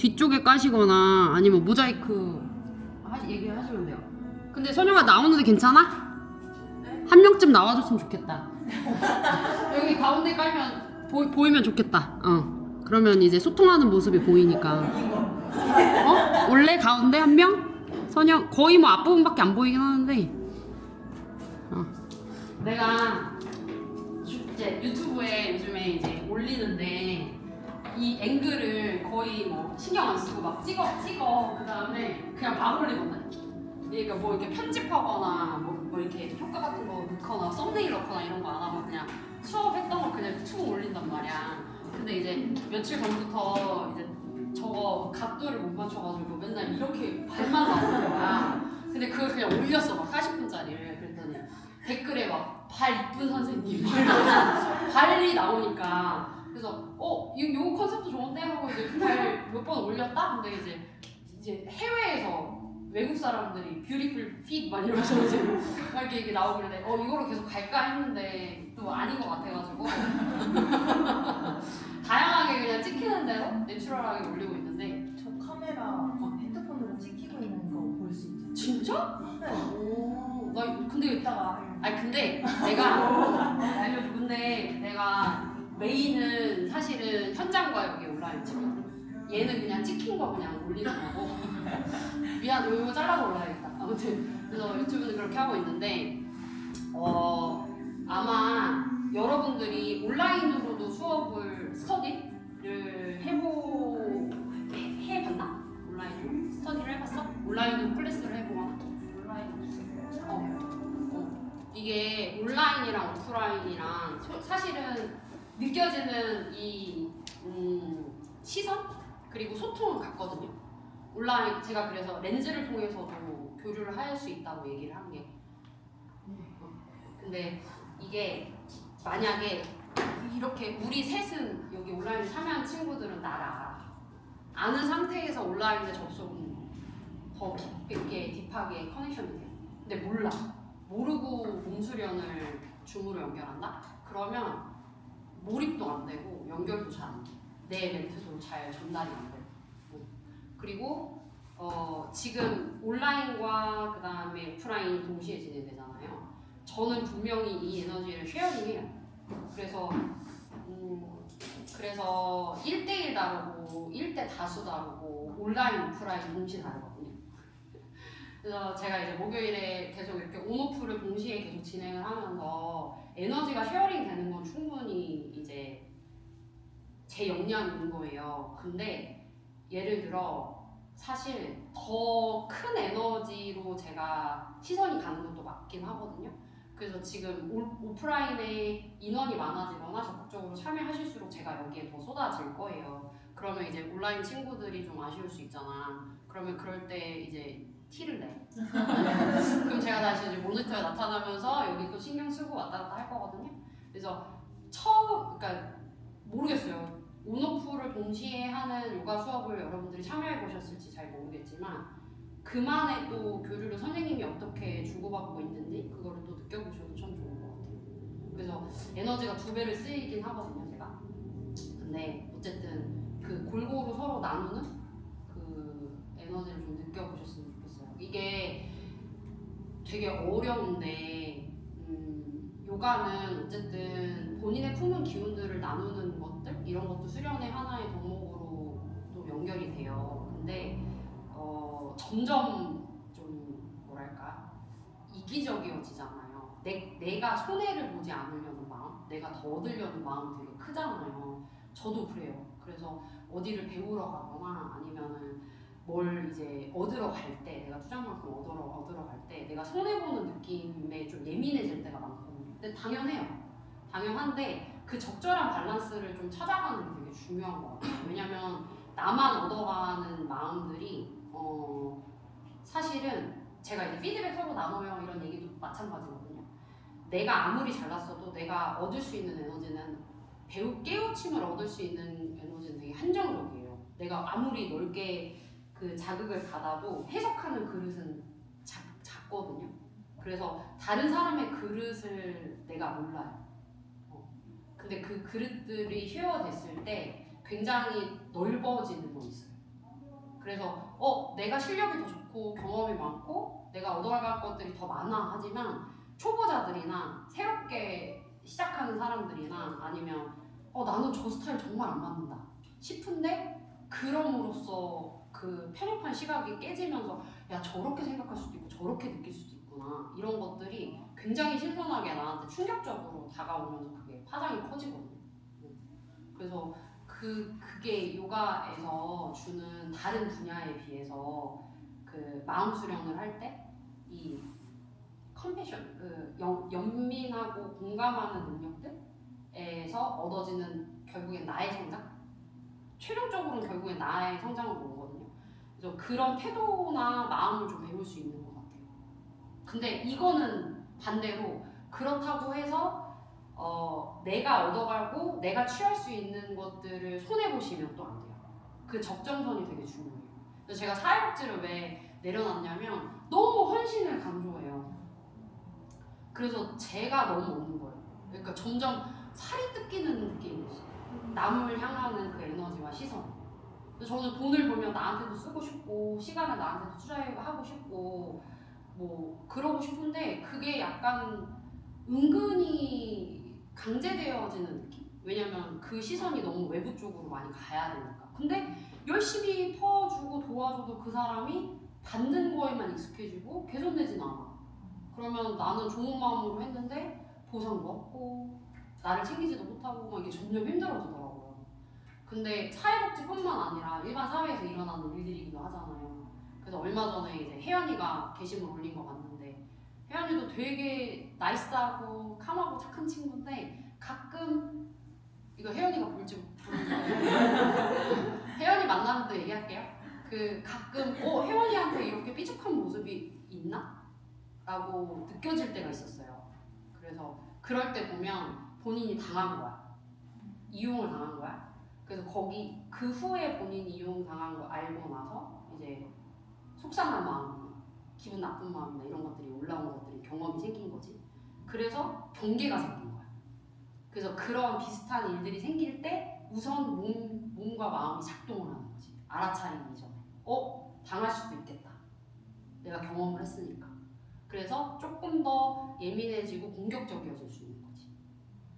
뒤쪽에 까시거나 아니면 모자이크 얘기하시면 돼요. 근데 선영아 나오는데 괜찮아? 한 명쯤 나와줬으면 좋겠다. 여기 가운데 깔면 보이면 좋겠다. 그러면 이제 소통하는 모습이 보이니까. 원래 가운데 한 명? 선영 거의 뭐 앞부분밖에 안 보이긴 하는데. 내가 이제 유튜브에 요즘에 이제 올리는데 이 앵글을 거의 뭐 신경 안 쓰고 막 찍어 그 다음에 그냥 막 올리거든. 그러니까 뭐 이렇게 편집하거나 뭐 이렇게 효과 같은 거 넣거나 썸네일 넣거나 이런 거 안 하고 그냥 수업했던 걸 그냥 툭 올린단 말이야. 근데 이제 며칠 전부터 이제 저거 각도를 못 맞춰가지고 맨날 이렇게 발만 나오는 거야. 근데 그걸 그냥 올렸어 막 40분짜리를. 그랬더니 댓글에 막 발 이쁜 선생님 발이 나오니까 그래서 요 컨셉도 좋은데 하고 이제 발 몇 번 올렸다. 근데 이제 해외에서 외국 사람들이 뷰티풀 핏 막 이러면서 이제 막 이렇게 나오길래 이거로 계속 갈까 했는데 또 아닌 것 같아가지고 다양하게 그냥 찍히는 대로 내추럴하게 올리고 있는데. 저 카메라 핸드폰으로 찍히고 있는 거 볼 수 있죠? 진짜? 네. 나 근데 이따가 근데 내가 알려줘. 근데 내가 메인은 사실은 현장과 여기 온라인 찍거든. 얘는 그냥 찍힌 거 그냥 올리는 거고. 미안, 이거 잘라서 올라야겠다. 아무튼 그래서 유튜브는 그렇게 하고 있는데 아마 여러분들이 온라인으로도 수업을 스터디를 해봤나? 온라인으로 스터디를 해봤어? 온라인으로 클래스를 해보거나. 이게 온라인이랑 오프라인이랑 사실은 느껴지는 이 시선 그리고 소통은 같거든요. 온라인 제가 그래서 렌즈를 통해서도 교류를 할 수 있다고 얘기를 한 게. 근데 이게 만약에 이렇게 우리 셋은 여기 온라인 참여한 친구들은 나를 알아. 아는 상태에서 온라인에 접속은 더 깊게 딥하게 커넥션이 돼. 근데 몰라. 모르고 몸수련을 줌으로 연결한다? 그러면 몰입도 안 되고 연결도 잘 안 돼. 내 멘트도 잘 전달이 안 돼. 그리고 지금 온라인과 그 다음에 오프라인이 동시에 진행되잖아요. 저는 분명히 이 에너지를 쉐어링해요. 그래서 1대1 다르고 1대 다수 다르고 온라인 오프라인 동시에 다르거든요. 그래서 제가 이제 목요일에 계속 이렇게 온오프를 동시에 계속 진행을 하면서 에너지가 쉐어링 되는 건 충분히 이제 제 역량인 거예요. 근데 예를 들어 사실 더 큰 에너지로 제가 시선이 가는 것도 맞긴 하거든요. 그래서 지금 오프라인에 인원이 많아지거나 적극적으로 참여하실수록 제가 여기에 더 쏟아질 거예요. 그러면 이제 온라인 친구들이 좀 아쉬울 수 있잖아. 그러면 그럴 때 이제 티를 내. 그럼 제가 다시 이제 모니터에 나타나면서 여기 또 신경 쓰고 왔다 갔다 할 거거든요. 그래서 그러니까 모르겠어요. 온오프를 동시에 하는 요가 수업을 여러분들이 참여해 보셨을지 잘 모르겠지만 그만의 또 교류를 선생님이 어떻게 주고받고 있는지 그거를 또 느껴보셔도 참 좋은 것 같아요. 그래서 에너지가 2배를 쓰이긴 하거든요, 제가. 근데 어쨌든 그 골고루 서로 나누는 그 에너지를 좀 느껴보셨으면 좋겠어요. 이게 되게 어려운데 요가는 어쨌든 본인의 품은 기운들을 나누는 것들 이런 것도 수련의 하나의 덕목으로 또 연결이 돼요. 근데 점점 좀 뭐랄까 이기적이어지잖아요. 내가 손해를 보지 않으려는 마음, 내가 더 얻으려는 마음이 되게 크잖아요. 저도 그래요. 그래서 어디를 배우러 가거나 아니면은 뭘 이제 얻으러 갈 때, 내가 투자만큼 얻으러 갈 때 내가 손해보는 느낌에 좀 예민해질 때가 많거든요. 근데 당연한데 그 적절한 밸런스를 좀 찾아가는 게 되게 중요한 것 같아요. 왜냐면 나만 얻어가는 마음들이 사실은 제가 이제 피드백 서로 나눠요 이런 얘기도 마찬가지거든요. 내가 아무리 잘났어도 내가 얻을 수 있는 에너지는 깨우침을 얻을 수 있는 에너지는 되게 한정적이에요. 내가 아무리 넓게 그 자극을 받아도 해석하는 그릇은 작거든요. 그래서 다른 사람의 그릇을 내가 몰라요. 근데 그 그릇들이 쉐어됐을 때 굉장히 넓어지는 거 있어요. 그래서 내가 실력이 더 좋고 경험이 많고 내가 얻어갈 것들이 더 많아 하지만 초보자들이나 새롭게 시작하는 사람들이나 아니면 나는 저 스타일 정말 안 맞는다 싶은데 그럼으로써 그 편협한 시각이 깨지면서 야 저렇게 생각할 수도 있고 저렇게 느낄 수도 있구나 이런 것들이 굉장히 신선하게 나한테 충격적으로 다가오면서 그게 파장이 커지거든요. 그래서 그게 요가에서 주는 다른 분야에 비해서 그 마음 수련을 할 때 이 컴패션, 그 연민하고 공감하는 능력들에서 얻어지는 결국엔 나의 성장? 최종적으로는 결국엔 나의 성장으로 오거든요. 그래서 그런 태도나 마음을 좀 배울 수 있는 것 같아요. 근데 이거는 반대로 그렇다고 해서 내가 얻어가고 내가 취할 수 있는 것들을 손해보시면 또 안 돼요. 그 적정선이 되게 중요해요. 그래서 제가 사회복지를 왜 내려놨냐면 너무 헌신을 강조해요. 그래서 제가 너무 없는 거예요. 그러니까 점점 살이 뜯기는 느낌이 있어요. 남을 향하는 그 에너지와 시선. 그래서 저는 돈을 벌면 나한테도 쓰고 싶고 시간을 나한테도 투자하고 싶고 뭐 그러고 싶은데 그게 약간 은근히 강제되어지는 느낌? 왜냐면 그 시선이 너무 외부 쪽으로 많이 가야 되니까. 근데 열심히 퍼주고 도와줘도 그 사람이 받는 거에만 익숙해지고 개선되진 않아. 그러면 나는 좋은 마음으로 했는데 보상도 없고 나를 챙기지도 못하고 막 이게 점점 힘들어지더라고요. 근데 사회복지뿐만 아니라 일반 사회에서 일어나는 일들이기도 하잖아요. 그래서 얼마 전에 이제 혜연이가 게시물 올린 거 봤는데 혜연이도 되게 나이스하고 캄하고 착한 친구인데 가끔 이거 혜연이가 볼지 모르는데 혜연이 만나면 또 얘기할게요. 그 가끔 혜연이한테 이렇게 삐죽한 모습이 있나? 라고 느껴질 때가 있었어요. 그래서 그럴 때 보면 본인이 당한 거야. 이용을 당한 거야. 그래서 그 후에 본인이 이용당한 거 알고 나서 이제 속상한 마음이나 기분 나쁜 마음이나 이런 것들이 올라온 것들이 경험이 생긴 거지. 그래서 경계가 생긴 거야. 그래서 그런 비슷한 일들이 생길 때 우선 몸과 마음이 작동을 하는 거지. 알아차리기 전에. 당할 수도 있겠다. 내가 경험을 했으니까. 그래서 조금 더 예민해지고 공격적이어질 수 있는 거지.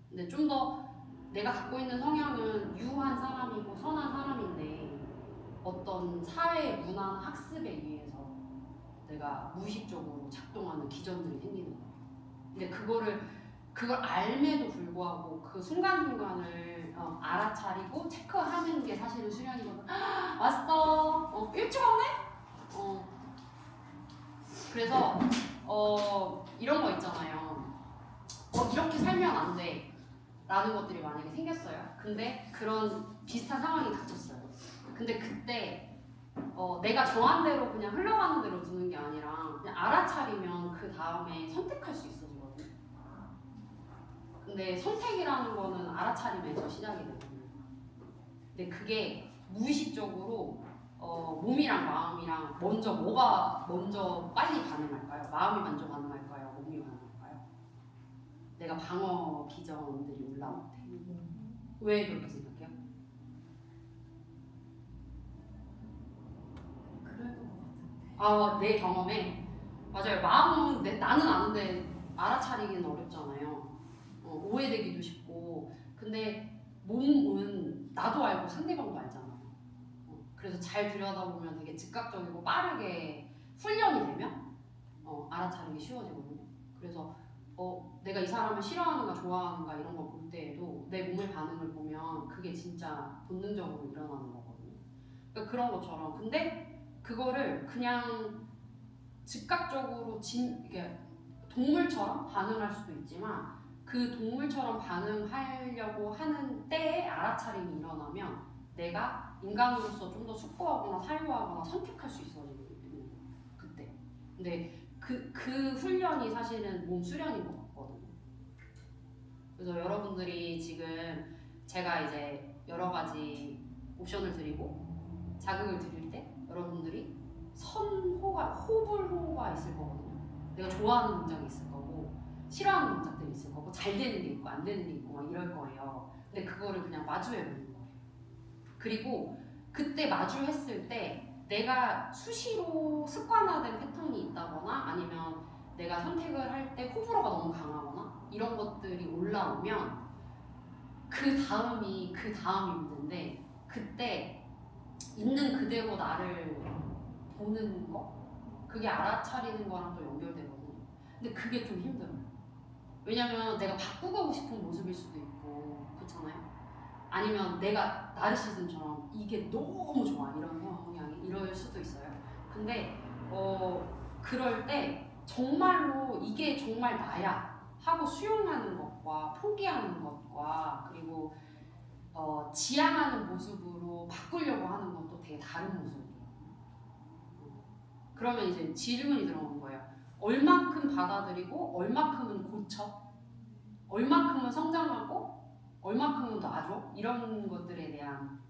근데 좀 더 내가 갖고 있는 성향은 유한 사람이고 선한 사람인데 어떤 사회 문화나 학습에 의해서 내가 무의식적으로 작동하는 기전들이 생기는 거예요. 근데 그걸 알매도 불구하고 그 순간순간을 알아차리고 체크하는 게 사실은 수련이거든. 왔어. 일찍 왔네? 그래서 이런 거 있잖아요. 이렇게 살면 안 돼. 라는 것들이 만약에 생겼어요. 근데 그런 비슷한 상황이 닥쳤어요. 근데 그때 내가 정한 대로 그냥 흘러가는 대로 두는 게 아니라 그냥 알아차리면 그 다음에 선택할 수 있어지거든요. 근데 선택이라는 거는 알아차림에서 시작이 되거든요. 근데 그게 무의식적으로 몸이랑 마음이랑 뭐가 먼저 빨리 반응할까요? 마음이 먼저 반응할까요? 몸이 반응할까요? 내가 방어 기전들이 올라올 때. 왜 그렇게 생각해요? 그럴 것 같은데. 내 경험에 맞아요. 마음은 나는 아는데 알아차리기는 어렵잖아요. 오해되기도 쉽고. 근데 몸은 나도 알고 상대방도 알잖아요. 그래서 잘 들여다보면 되게 즉각적이고 빠르게 훈련이 되면 알아차리기 쉬워지거든요. 그래서 내가 이 사람을 싫어하는가 좋아하는가 이런 거 볼 때에도 내 몸의 반응을 보면 그게 진짜 본능적으로 일어나는 거거든요. 그러니까 그런 것처럼. 근데 그거를 그냥 즉각적으로 이게 동물처럼 반응할 수도 있지만 그 동물처럼 반응하려고 하는 때에 알아차림이 일어나면 내가 인간으로서 좀 더 숙고하거나 사유하거나 선택할 수 있어지는 거예요. 그때. 근데 그 훈련이 사실은 몸 수련인 것 같거든요. 그래서 여러분들이 지금 제가 이제 여러 가지 옵션을 드리고 자극을 드릴 때 여러분들이 호불호가 있을 거거든요. 내가 좋아하는 문장이 있을 거고 싫어하는 문장들이 있을 거고 잘 되는 게 있고 안 되는 게 있고 막 이럴 거예요. 근데 그거를 그냥 마주해 보는 거예요. 그리고 그때 마주했을 때 내가 수시로 습관화된 패턴이 있다거나 아니면 내가 선택을 할 때 호불호가 너무 강하거나 이런 것들이 올라오면 그 다음이 있는데 그때 있는 그대로 나를 보는 거 그게 알아차리는 거랑 또 연결되거든요. 근데 그게 좀 힘들어요. 왜냐면 내가 바꾸고 싶은 모습일 수도 있고 그렇잖아요. 아니면 내가 나르시즘처럼 이게 너무 좋아 이런 성향이 이럴 수도 있어요. 근데 그럴 때 정말로 이게 정말 나야 하고 수용하는 것과 포기하는 것과 그리고 지향하는 모습으로 바꾸려고 하는 건 또 되게 다른 모습이에요. 그러면 이제 질문이 들어오는 거예요. 얼마큼 받아들이고 얼마큼은 고쳐? 얼마큼은 성장하고 얼마큼은 놔줘? 이런 것들에 대한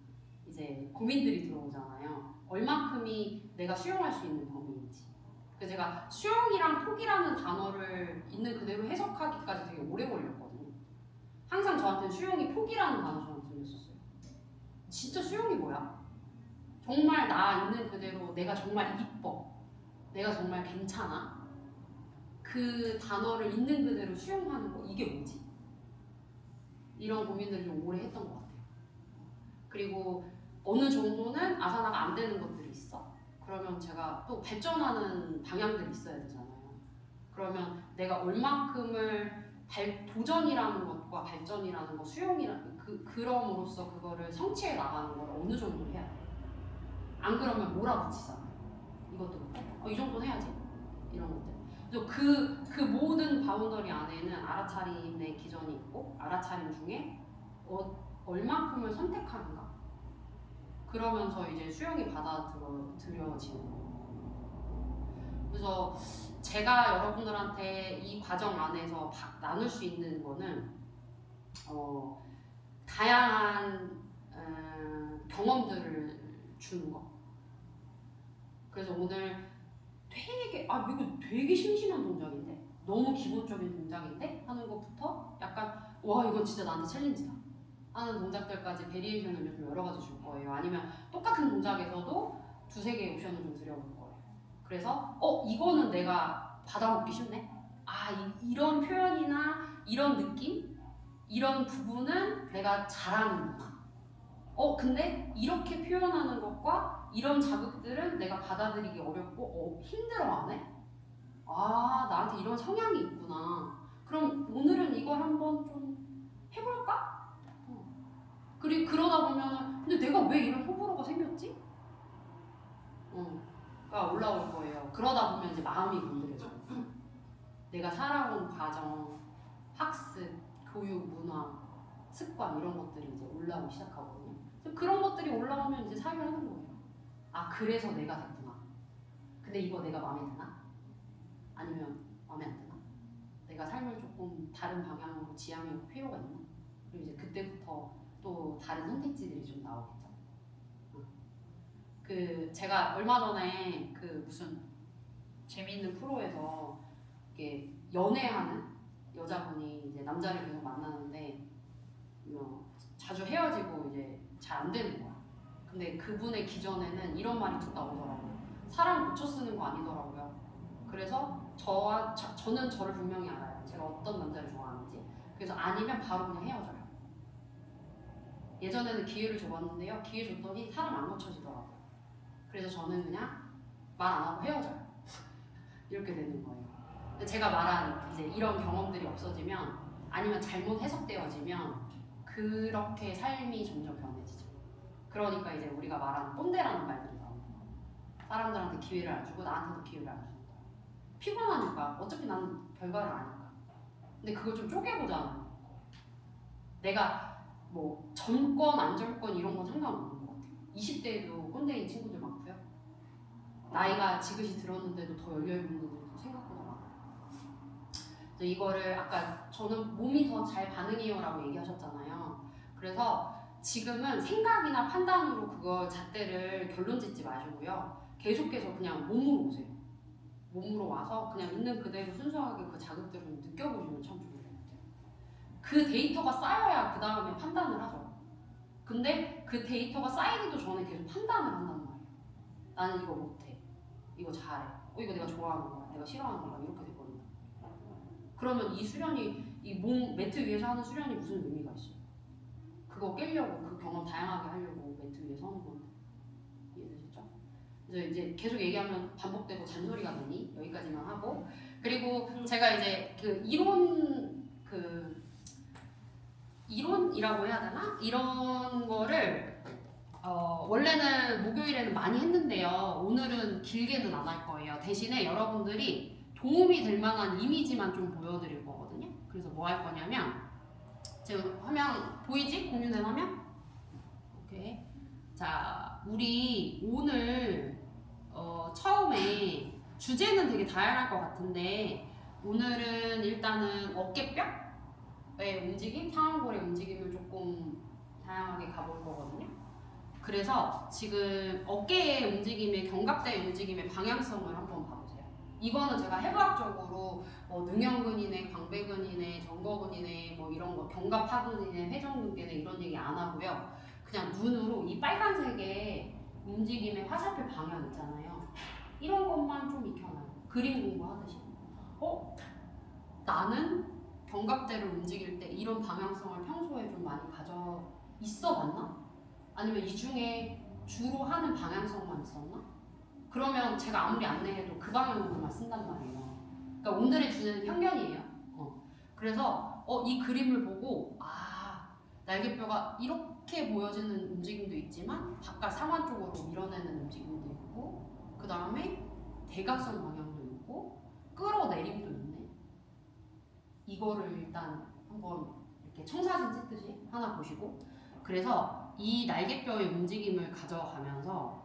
이제 고민들이 들어오잖아요. 얼마큼이 내가 수용할 수 있는 범위인지. 그래서 제가 수용이랑 포기라는 단어를 있는 그대로 해석하기까지 되게 오래 걸렸거든요. 항상 저한테는 수용이 포기라는 단어처럼 들렸었어요. 진짜 수용이 뭐야? 정말 나 있는 그대로 내가 정말 이뻐. 내가 정말 괜찮아. 그 단어를 있는 그대로 수용하는 거 이게 뭐지? 이런 고민들을 좀 오래 했던 것 같아요. 그리고 어느 정도는 아사나가 안 되는 것들이 있어. 그러면 제가 또 발전하는 방향들이 있어야 되잖아요. 그러면 내가 얼만큼을 도전이라는 것과 발전이라는 거, 수용이라는 그럼으로써 그거를 성취해 나가는 걸 어느 정도 해야 돼. 안 그러면 몰아붙이잖아요. 이것도 못해. 이 정도는 해야지. 이런 것들. 그래서 그 모든 바운더리 안에는 알아차림의 기전이 있고 알아차림 중에 얼만큼을 선택하는가. 그러면서 이제 수용이 받아들여지는 거예요. 그래서 제가 여러분들한테 이 과정 안에서 나눌 수 있는 거는 다양한 경험들을 주는 거. 그래서 오늘 이거 되게 심심한 동작인데? 너무 기본적인 동작인데? 하는 것부터 약간 와 이건 진짜 나한테 챌린지다 하는 동작들까지 베리에이션을 좀 여러 가지 줄 거예요. 아니면 똑같은 동작에서도 두세 개의 옵션을 좀 드려볼 거예요. 그래서 이거는 내가 받아먹기 쉽네? 이런 표현이나 이런 느낌? 이런 부분은 내가 잘하는구나. 근데 이렇게 표현하는 것과 이런 자극들은 내가 받아들이기 어렵고 힘들어하네? 나한테 이런 성향이 있구나. 그럼 오늘은 이걸 한번 좀 해볼까? 그리고 그러다 보면은 근데 내가 왜 이런 호불호가 생겼지? 가 올라올 거예요. 그러다 보면 이제 마음이 건드려져요. 내가 살아온 과정, 학습, 교육, 문화, 습관 이런 것들이 이제 올라오기 시작하거든요. 그런 것들이 올라오면 이제 사유를 하는 거예요. 그래서 내가 됐구나. 근데 이거 내가 마음에 드나? 아니면 마음에 안 드나? 내가 삶을 조금 다른 방향으로 지향할 필요가 있나? 그리고 이제 그때부터 또 다른 선택지들이 좀 나오겠죠. 제가 얼마 전에 무슨 재미있는 프로에서 이게 연애하는 여자분이 이제 남자를 계속 만나는데 자주 헤어지고 이제 잘 안 되는 거야. 근데 그분의 기전에는 이런 말이 툭 나오더라고요. 사람 고쳐 쓰는 거 아니더라고요. 그래서 저는 저를 분명히 알아요. 제가 어떤 남자를 좋아하는지. 그래서 아니면 바로 그냥 헤어져요. 예전에는 기회를 줘봤는데요. 기회 줬더니 사람 안 고쳐지더라고요. 그래서 저는 그냥 말 안 하고 헤어져요. 이렇게 되는 거예요. 근데 제가 말한 이제 이런 경험들이 없어지면 아니면 잘못 해석되어지면 그렇게 삶이 점점 변해지죠. 그러니까 이제 우리가 말하는 꼰대라는 말들이 나오는 거예요. 사람들한테 기회를 안 주고 나한테도 기회를 안 주는 거예요. 피곤하니까 어차피 나는 결과를 아니까. 근데 그걸 좀 쪼개보자는 내가 뭐 젊건 안 젊건 이런 건 상관없는 것 같아요. 20대에도 꼰대인 친구들 많고요. 나이가 지긋이 들었는데도 더 열려있는 분들도 생각보다 많아요. 그래서 이거를 아까 저는 몸이 더 잘 반응해요 라고 얘기하셨잖아요. 그래서 지금은 생각이나 판단으로 그걸 잣대를 결론 짓지 마시고요. 계속해서 그냥 몸으로 오세요. 몸으로 와서 그냥 있는 그대로 순수하게 그 자극들을 느껴보시면 참 좋을 것 같아요. 그 데이터가 쌓여야 그 다음에 판단을 하죠. 근데 그 데이터가 쌓이기도 전에 계속 판단을 한단 말이에요. 나는 이거 못해. 이거 잘해. 이거 내가 좋아하는 거야. 내가 싫어하는 거야. 이렇게 되거든요. 그러면 이 수련이 이 몸 매트 위에서 하는 수련이 무슨 의미가 있어? 그거 깨려고 그 경험 다양하게 하려고 매트 위에 서는 건데. 이해되셨죠? 그래서 이제 계속 얘기하면 반복되고 잔소리가 되니 여기까지만 하고, 그리고 제가 이제 그 이론이라고 해야 되나? 이런 거를 원래는 목요일에는 많이 했는데요. 오늘은 길게는 안 할 거예요. 대신에 여러분들이 도움이 될 만한 이미지만 좀 보여드릴 거거든요. 그래서 뭐 할 거냐면, 지금 화면 보이지? 공유된 화면? 오케이. 자, 우리 오늘 처음에 주제는 되게 다양할 것 같은데, 오늘은 일단은 어깨뼈의 움직임, 상완골의 움직임을 조금 다양하게 가볼 거거든요. 그래서 지금 어깨의 움직임의 견갑대의 움직임의 방향성을 한번 봐보세요. 이거는 제가 해부학적으로 능형근이네, 광배근이네, 정거근이네, 뭐 이런 거, 견갑하근이네, 회전근개네 이런 얘기 안 하고요. 그냥 눈으로 이 빨간색의 움직임의 화살표 방향 있잖아요. 이런 것만 좀 익혀놔요. 그림 공부하듯이. 나는 견갑대를 움직일 때 이런 방향성을 평소에 좀 많이 가져 있어 봤나? 아니면 이 중에 주로 하는 방향성만 있었나? 그러면 제가 아무리 안내해도 그 방향으로만 쓴단 말이에요. 그러니까 오늘의 주제는 편견이에요. 그래서 이 그림을 보고 날개뼈가 이렇게 보여지는 움직임도 있지만 바깥 상완 쪽으로 밀어내는 움직임도 있고, 그 다음에 대각선 방향도 있고 끌어내림도 있네. 이거를 일단 한번 이렇게 청사진 찍듯이 하나 보시고, 그래서 이 날개뼈의 움직임을 가져가면서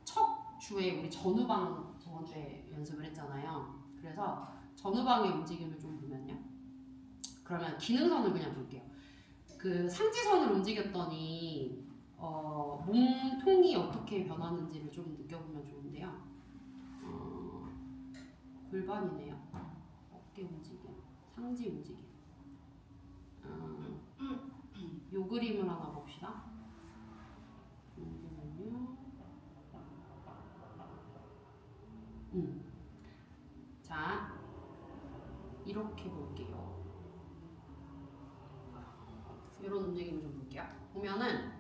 척추의 우리 전후방 저번 주에 연습을 했잖아요. 그래서 전후방의 움직임을 좀 보면요. 그러면 기능선을 그냥 볼게요. 그 상지선을 움직였더니 몸통이 어떻게 변하는지를 좀 느껴보면 좋은데요. 골반이네요. 어깨 움직임, 상지 움직임. 요 그림을 하나 봅시다. 자, 이렇게 볼게요. 이런 움직임을 좀 볼게요. 보면은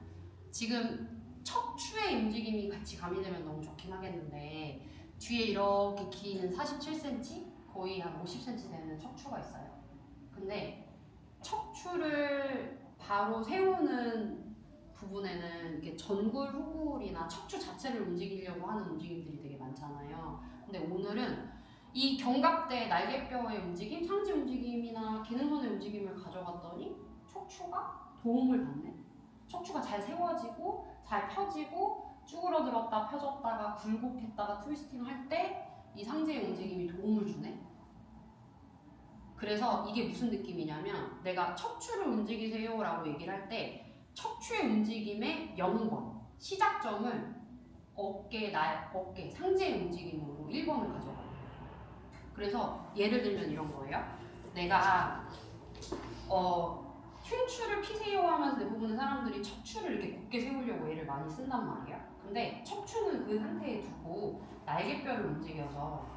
지금 척추의 움직임이 같이 가미되면 너무 좋긴 하겠는데, 뒤에 이렇게 긴 47cm, 거의 한 50cm 되는 척추가 있어요. 근데 척추를 바로 세우는 부분에는 이렇게 전굴, 후굴이나 척추 자체를 움직이려고 하는 움직임들이 되게 많잖아요. 근데 오늘은 이 견갑대, 날개뼈의 움직임, 상지 움직임이나 기능선의 움직임을 가져갔더니 척추가 도움을 받네. 척추가 잘 세워지고 잘 펴지고 쭈그러들었다 펴졌다가 굴곡했다가 트위스팅 할 때 이 상지의 움직임이 도움을 주네. 그래서 이게 무슨 느낌이냐면, 내가 척추를 움직이세요 라고 얘기를 할 때 척추의 움직임의 연관, 시작점을 어깨, 상지의 움직임으로 1번을 가져가요. 그래서 예를 들면 이런 거예요. 내가 흉추를 피세요 하면서 대부분의 사람들이 척추를 이렇게 곧게 세우려고 얘를 많이 쓴단 말이에요. 근데 척추는 그 상태에 두고 날개뼈를 움직여서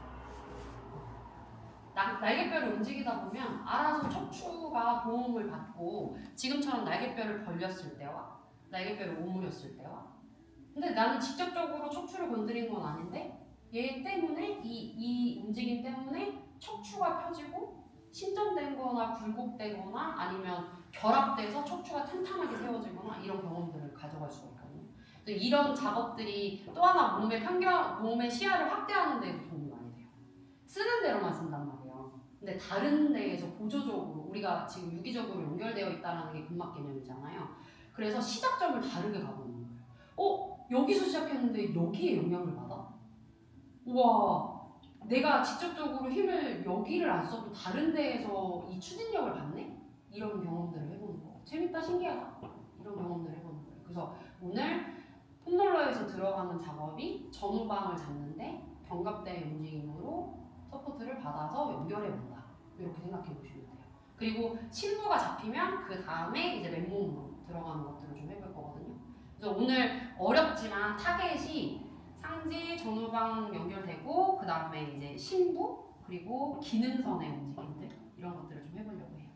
날개뼈를 움직이다 보면 알아서 척추가 도움을 받고, 지금처럼 날개뼈를 벌렸을 때와 날개뼈를 오므렸을 때와, 근데 나는 직접적으로 척추를 건드린 건 아닌데 얘 때문에 이 움직임 때문에 척추가 펴지고 신전된 거나 굴곡되거나 아니면 결합돼서 척추가 탄탄하게 세워지거나 이런 경험들을 가져갈 수가 있거든요. 이런 작업들이 또 하나 몸의 시야를 확대하는 데도 도움이 많이 돼요. 쓰는 대로만 쓴단 말이에요. 근데 다른 데에서 보조적으로 우리가 지금 유기적으로 연결되어 있다는 게 근막 개념이잖아요. 그래서 시작점을 다르게 가보는 거예요. 여기서 시작했는데 여기에 영향을 받아? 우와, 내가 직접적으로 힘을 여기를 안 써도 다른 데에서 이 추진력을 받네? 이런 경험들을 해보는 거. 재밌다, 신기하다. 이런 경험들을 해보는 거예요. 그래서 오늘 폼롤러에서 들어가는 작업이 전후방을 잡는데 견갑대의 움직임으로 서포트를 받아서 연결해본다. 이렇게 생각해 보시면 돼요. 그리고 신부가 잡히면 그 다음에 이제 맨몸으로 들어가는 것들을 좀 해볼 거거든요. 그래서 오늘 어렵지만 타겟이 상지, 전후방 연결되고 그 다음에 이제 심부 그리고 기능선의 움직임들 이런 것들을 좀 해보려고 해요.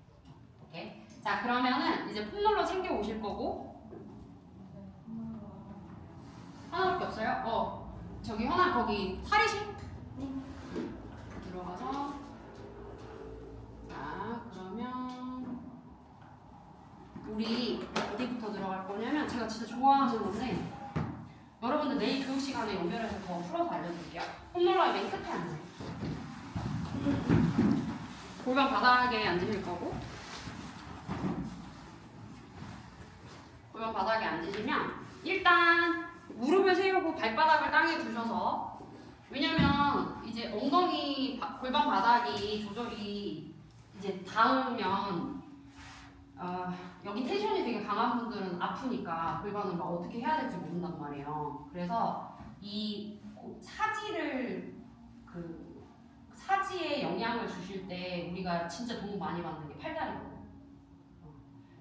오케이. 자 그러면은 이제 폼롤러 챙겨 오실 거고 하나밖에 없어요. 저기 현아 거기 탈의실 들어가서 자 그러면 우리 어디부터 들어갈 거냐면 제가 진짜 좋아하는 건데 여러분들 내일 교육 시간에 연결해서 더 풀어서 알려드릴게요. 폼롤러의 맨 끝에 앉아요. 골반 바닥에 앉으실 거고 골반 바닥에 앉으시면 일단 무릎을 세우고 발바닥을 땅에 두셔서 왜냐면 이제 엉덩이 골반 바닥이 조절이 이제 닿으면 여기 텐션이 되게 강한 분들은 아프니까 골반을 막 어떻게 해야 될지 모른단 말이에요. 그래서 이 사지에 영향을 주실 때 우리가 진짜 도움 많이 받는 게 팔다리거든요.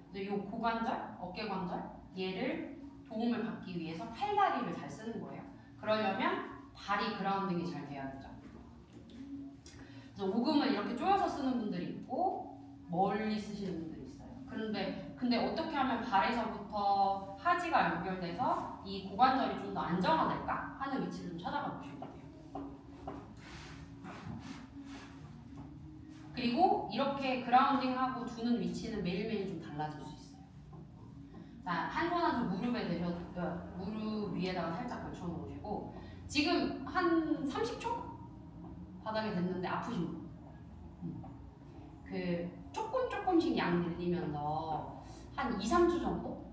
근데 이 고관절, 어깨 관절 얘를 도움을 받기 위해서 팔다리를 잘 쓰는 거예요. 그러려면 발이 그라운딩이 잘 돼야 되죠. 그래서 오금을 이렇게 조여서 쓰는 분들이 있고 멀리 쓰시는 분들이 있어요. 근데 어떻게 하면 발에서부터 하지가 연결돼서 이 고관절이 좀 더 안정화될까 하는 위치를 좀 찾아가 보시면 돼요. 그리고 이렇게 그라운딩하고 두는 위치는 매일매일 좀 달라질 수 있어요. 자, 한 손 한 손 무릎에 무릎 위에다가 살짝 걸쳐 놓으시고 지금 한 30초 바닥에 됐는데 아프신 분. 조금씩 양 늘리면서 한 2, 3주 정도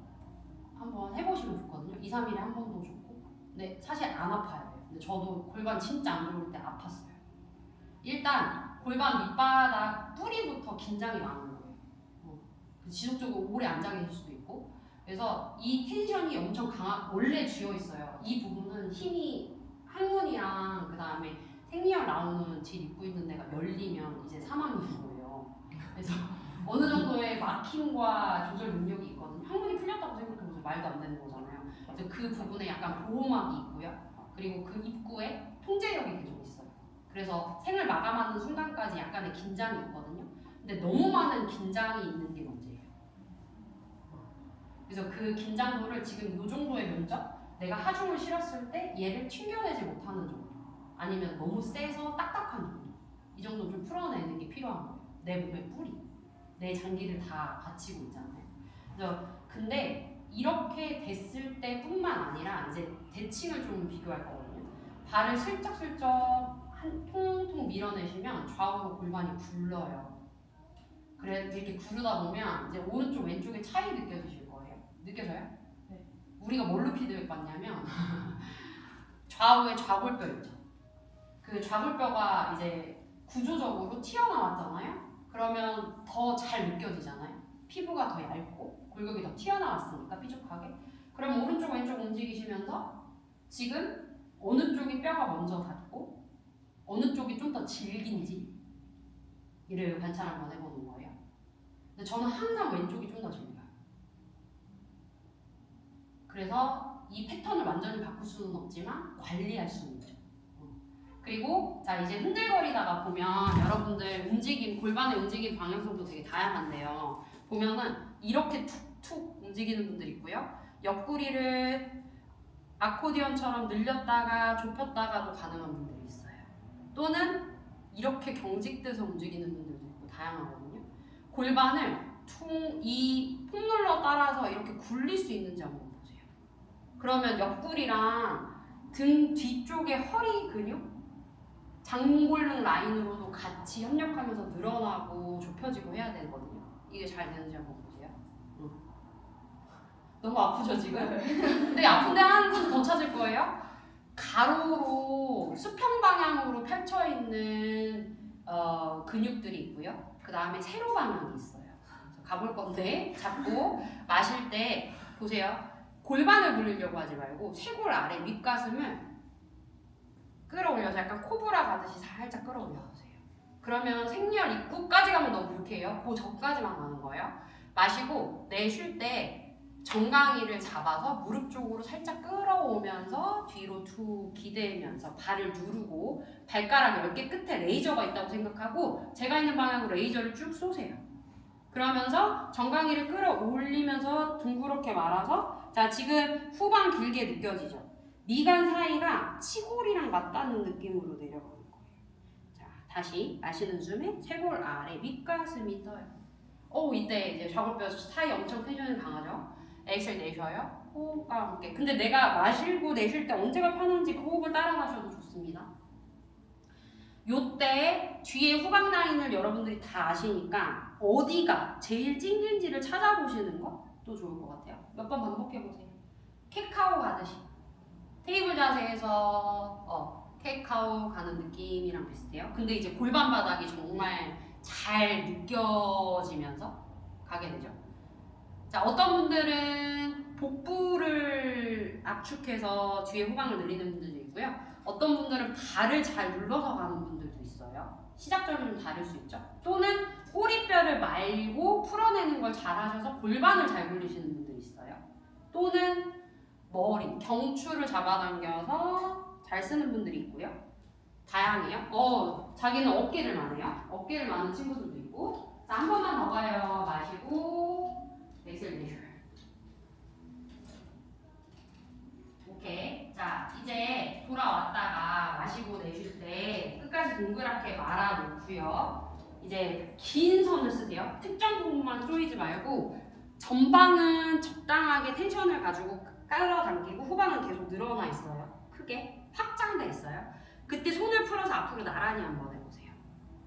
한번 해보시면 좋거든요. 2, 3일에 한 번도 좋고. 근데 사실 안 아파요. 근데 저도 골반 진짜 안 좋을 때 아팠어요. 일단 골반 밑바닥 뿌리부터 긴장이 많은 거예요. 지속적으로 오래 앉아 계실 수도 있고. 그래서 이 텐션이 엄청 원래 쥐어 있어요. 이 부분은 힘이 항문이랑 그 다음에 생리혈 나오는 질 입고 있는 데가 열리면 이제 사망인 거예요. 그래서 어느 정도의 막힘과 조절 능력이 있거든요. 항문이 풀렸다고 생각해보세요. 말도 안 되는 거잖아요. 그래서 그 부분에 약간 보호막이 있고요. 그리고 그 입구에 통제력이 계속 있어요. 그래서 생을 마감하는 순간까지 약간의 긴장이 있거든요. 근데 너무 많은 긴장이 있는 게 문제예요. 그래서 그 긴장도를 지금 이 정도의 면적, 내가 하중을 실었을 때 얘를 튕겨내지 못하는 정도, 아니면 너무 세서 딱딱한 정도, 이 정도 좀 풀어내는 게 필요한 거예요. 내 몸의 뿌리, 내 장기를 다 받치고 있잖아요. 그래서 근데 이렇게 됐을 때뿐만 아니라 이제 대칭을 좀 비교할 거거든요. 발을 슬쩍슬쩍 통통 밀어내시면 좌우로 골반이 굴러요. 그래 이렇게 구르다 보면 이제 오른쪽 왼쪽의 차이 느껴지실 거예요. 느껴져요? 네. 우리가 뭘로 피드백받냐면 좌우에 좌골뼈 있죠. 그 좌골뼈가 이제 구조적으로 튀어나왔잖아요. 그러면 더 잘 느껴지잖아요. 피부가 더 얇고 골격이 더 튀어나왔으니까 삐죽하게. 그럼 오른쪽 왼쪽 움직이시면서 지금 어느 쪽이 뼈가 먼저 닿고 어느 쪽이 좀 더 질긴지 이를 관찰 한번 해보는 거예요. 근데 저는 항상 왼쪽이 좀 더 질겨요. 그래서 이 패턴을 완전히 바꿀 수는 없지만 관리할 수는 있죠. 그리고 자 이제 흔들거리다가 보면 여러분들 움직임, 골반의 움직임 방향성도 되게 다양한데요. 보면은 이렇게 툭툭 움직이는 분들 있고요. 옆구리를 아코디언처럼 늘렸다가 좁혔다가도 가능한 분들이 있어요. 또는 이렇게 경직돼서 움직이는 분들도 있고 다양하거든요. 골반을 이 폼롤러 따라서 이렇게 굴릴 수 있는지 한번 보세요. 그러면 옆구리랑 등 뒤쪽의 허리 근육, 장골능 라인으로도 같이 협력하면서 늘어나고 좁혀지고 해야 되거든요. 이게 잘 되는지 한번 보세요. 너무 아프죠 지금? 근데 아픈데 한 군데 더 찾을 거예요. 가로로 수평 방향으로 펼쳐 있는 근육들이 있고요. 그 다음에 세로 방향이 있어요. 그래서 가볼 건데 잡고 마실 때 보세요. 골반을 굴리려고 하지 말고 쇄골 아래 윗가슴을 끌어올려서 약간 코브라 가듯이 살짝 끌어올려주세요. 그러면 생리혈 입구까지 가면 너무 불쾌해요. 그 저까지만 가는 거예요. 마시고 내쉴 때 정강이를 잡아서 무릎 쪽으로 살짝 끌어오면서 뒤로 툭 기대면서 발을 누르고 발가락 10개 끝에 레이저가 있다고 생각하고 제가 있는 방향으로 레이저를 쭉 쏘세요. 그러면서 정강이를 끌어올리면서 둥그렇게 말아서 자 지금 후방 길게 느껴지죠? 미간 사이가 치골이랑 맞닿는 느낌으로 내려가는 거예요. 자 다시 마시는 숨에 쇄골 아래 윗가슴이 떠요. 이때 이제 좌골뼈 사이 엄청 텐션이 강하죠? 엑셀 내쉬어요. 호흡과 함께. 근데 내가 마시고 내쉴 때 언제가 편한지 그 호흡을 따라가셔도 좋습니다. 요때 뒤에 후방 라인을 여러분들이 다 아시니까 어디가 제일 찡긴지를 찾아보시는 것도 좋을 것 같아요. 몇 번 반복해보세요. 캣카우 가듯이. 테이블 자세에서 캣카우 가는 느낌이랑 비슷해요. 근데 이제 골반 바닥이 정말 잘 느껴지면서 가게 되죠. 자, 어떤 분들은 복부를 압축해서 뒤에 후방을 늘리는 분들도 있고요. 어떤 분들은 발을 잘 눌러서 가는 분들도 있어요. 시작점이 좀 다를 수 있죠. 또는 꼬리뼈를 말고 풀어내는 걸 잘 하셔서 골반을 잘 굴리시는 분들이 있어요. 또는 머리, 경추를 잡아당겨서 잘 쓰는 분들이 있고요. 다양해요. 자기는 어깨를 마네요. 어깨를 마는 친구들도 있고. 자, 한 번만 더 가요. 마시고 엑셀 내쉬어요. 오케이. 자, 이제 돌아왔다가 마시고 내쉴 때 끝까지 동그랗게 말아놓고요. 이제 긴 선을 쓰세요. 특정 부분만 조이지 말고 전방은 적당하게 텐션을 가지고 끌어당기고 후방은 계속 늘어나 있어요. 크게 확장돼 있어요. 그때 손을 풀어서 앞으로 나란히 한번 해보세요.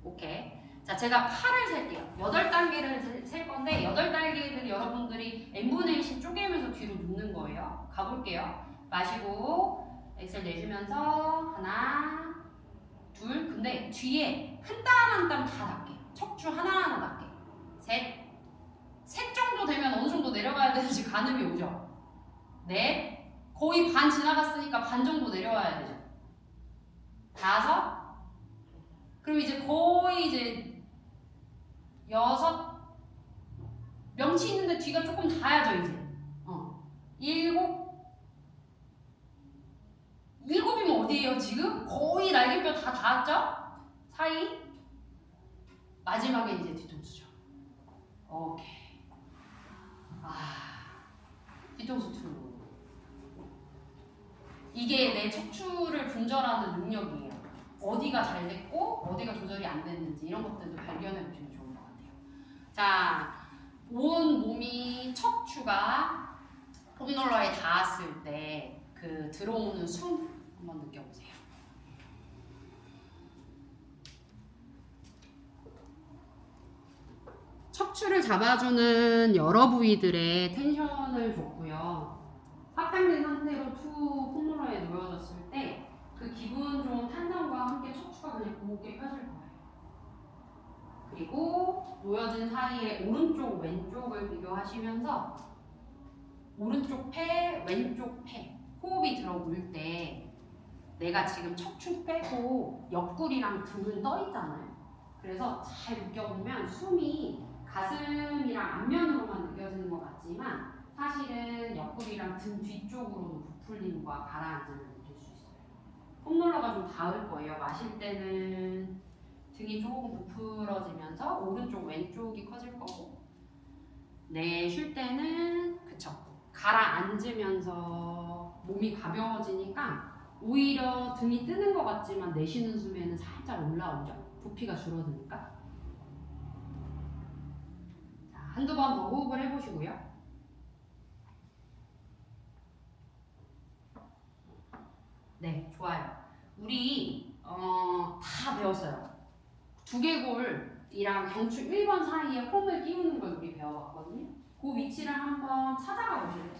오케이. 자, 제가 팔을 셀게요. 8단계를 셀 건데 8단계를 여러분들이 n분의 1씩 쪼개면서 뒤로 눕는 거예요. 가볼게요. 마시고 엑셀 내쉬면서 하나, 둘. 근데 뒤에 한 땀 한 땀 다 닿게. 척추 하나하나 닿게. 셋 정도 되면 어느 정도 내려가야 되는지 가늠이 오죠. 넷. 거의 반 지나갔으니까 반 정도 내려와야 되죠. 5. 그럼 이제 거의 이제 6. 명치 있는데 뒤가 조금 닿아야죠 이제. 7. 7이면 어디예요 지금? 거의 날개뼈 다 닿았죠? 사이. 마지막에 이제 뒤통수죠. 오케이. 뒤통수 투. 이게 내 척추를 분절하는 능력이에요. 어디가 잘 됐고 어디가 조절이 안 됐는지 이런 것들도 발견해 보시면 좋을 것 같아요. 자, 온 몸이 척추가 폼롤러에 닿았을 때 그 들어오는 숨 한번 느껴보세요. 척추를 잡아주는 여러 부위들의 텐션을 줬고요. 확장된 상태로 폼롤러에 놓여졌을 때 그 기분 좋은 탄성과 함께 척추가 그냥 곱게 펴질 거예요. 그리고 놓여진 사이에 오른쪽 왼쪽을 비교하시면서 오른쪽 폐, 왼쪽 폐 호흡이 들어올 때 내가 지금 척추 빼고 옆구리랑 등은 떠 있잖아요. 그래서 잘 느껴보면 숨이 가슴이랑 앞면으로만 느껴지는 것 같지만 사실은 옆구리랑 등 뒤쪽으로도 부풀림과 가라앉음을 느낄 수 있어요. 폼롤러가 좀 닿을 거예요. 마실 때는 등이 조금 부풀어지면서 오른쪽 왼쪽이 커질 거고 쉴 때는 가라앉으면서 몸이 가벼워지니까 오히려 등이 뜨는 것 같지만 내쉬는 숨에는 살짝 올라오죠. 부피가 줄어드니까. 자, 한두 번 더 호흡을 해보시고요. 네, 좋아요. 우리 다 배웠어요. 두개골이랑 경추 1번 사이에 홈을 끼우는 걸 우리 배워봤거든요. 그 위치를 한번 찾아가 보실래요?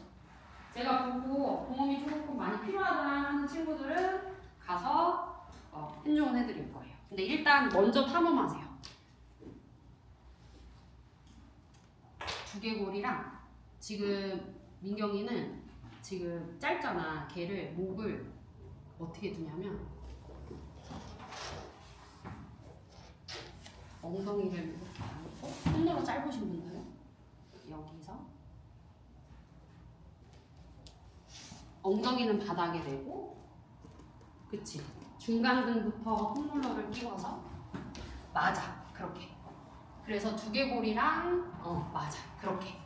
제가 보고 도움이 조금 많이 필요하다 하는 친구들은 가서 행동을 해드릴 거예요. 근데 일단 먼저 탐험하세요. 두개골이랑 지금 민경이는 지금 짧잖아. 걔를 목을 어떻게 두냐면 엉덩이를 이렇게 안고 손으로 짧으신 분들은 여기서 엉덩이는 바닥에 대고, 그치? 중간등부터 폼롤러를 끼워서 맞아, 그렇게. 그래서 두개골이랑 맞아, 그렇게.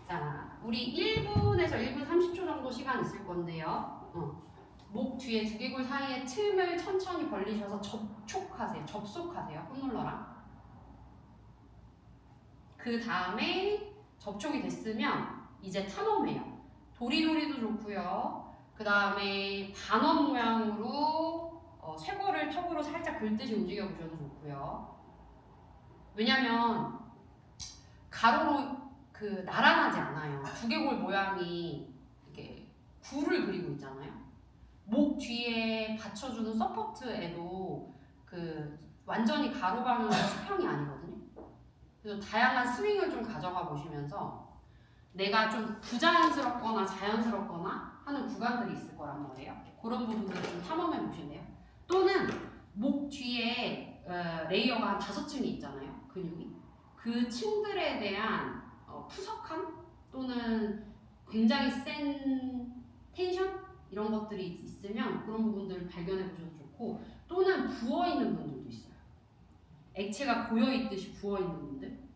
자, 우리 1분에서 1분 30초 정도 시간 있을 건데요. 목 뒤에 두개골 사이에 틈을 천천히 벌리셔서 접속하세요, 폼롤러랑. 그 다음에 접촉이 됐으면 이제 탐험해요. 도리도리도 좋고요. 그 다음에 반원 모양으로 쇄골을 턱으로 살짝 긁듯이 움직여 보셔도 좋고요. 왜냐면 가로로 나란하지 않아요. 두개골 모양이 이렇게 굴을 그리고 있잖아요. 목 뒤에 받쳐주는 서포트에도 완전히 가로 방향의 수평이 아니거든요. 그래서 다양한 스윙을 좀 가져가 보시면서 내가 좀 부자연스럽거나 자연스럽거나 하는 구간들이 있을 거란 말이에요. 그런 부분들을 좀 탐험해 보실래요? 또는 목 뒤에 레이어가 한 5층이 있잖아요. 근육이. 그 층들에 대한 푸석함 또는 굉장히 센 텐션 이런 것들이 있으면 그런 부분들을 발견해 보셔도 좋고, 또는 부어 있는 분들도 있어요. 액체가 고여 있듯이 부어 있는 분들.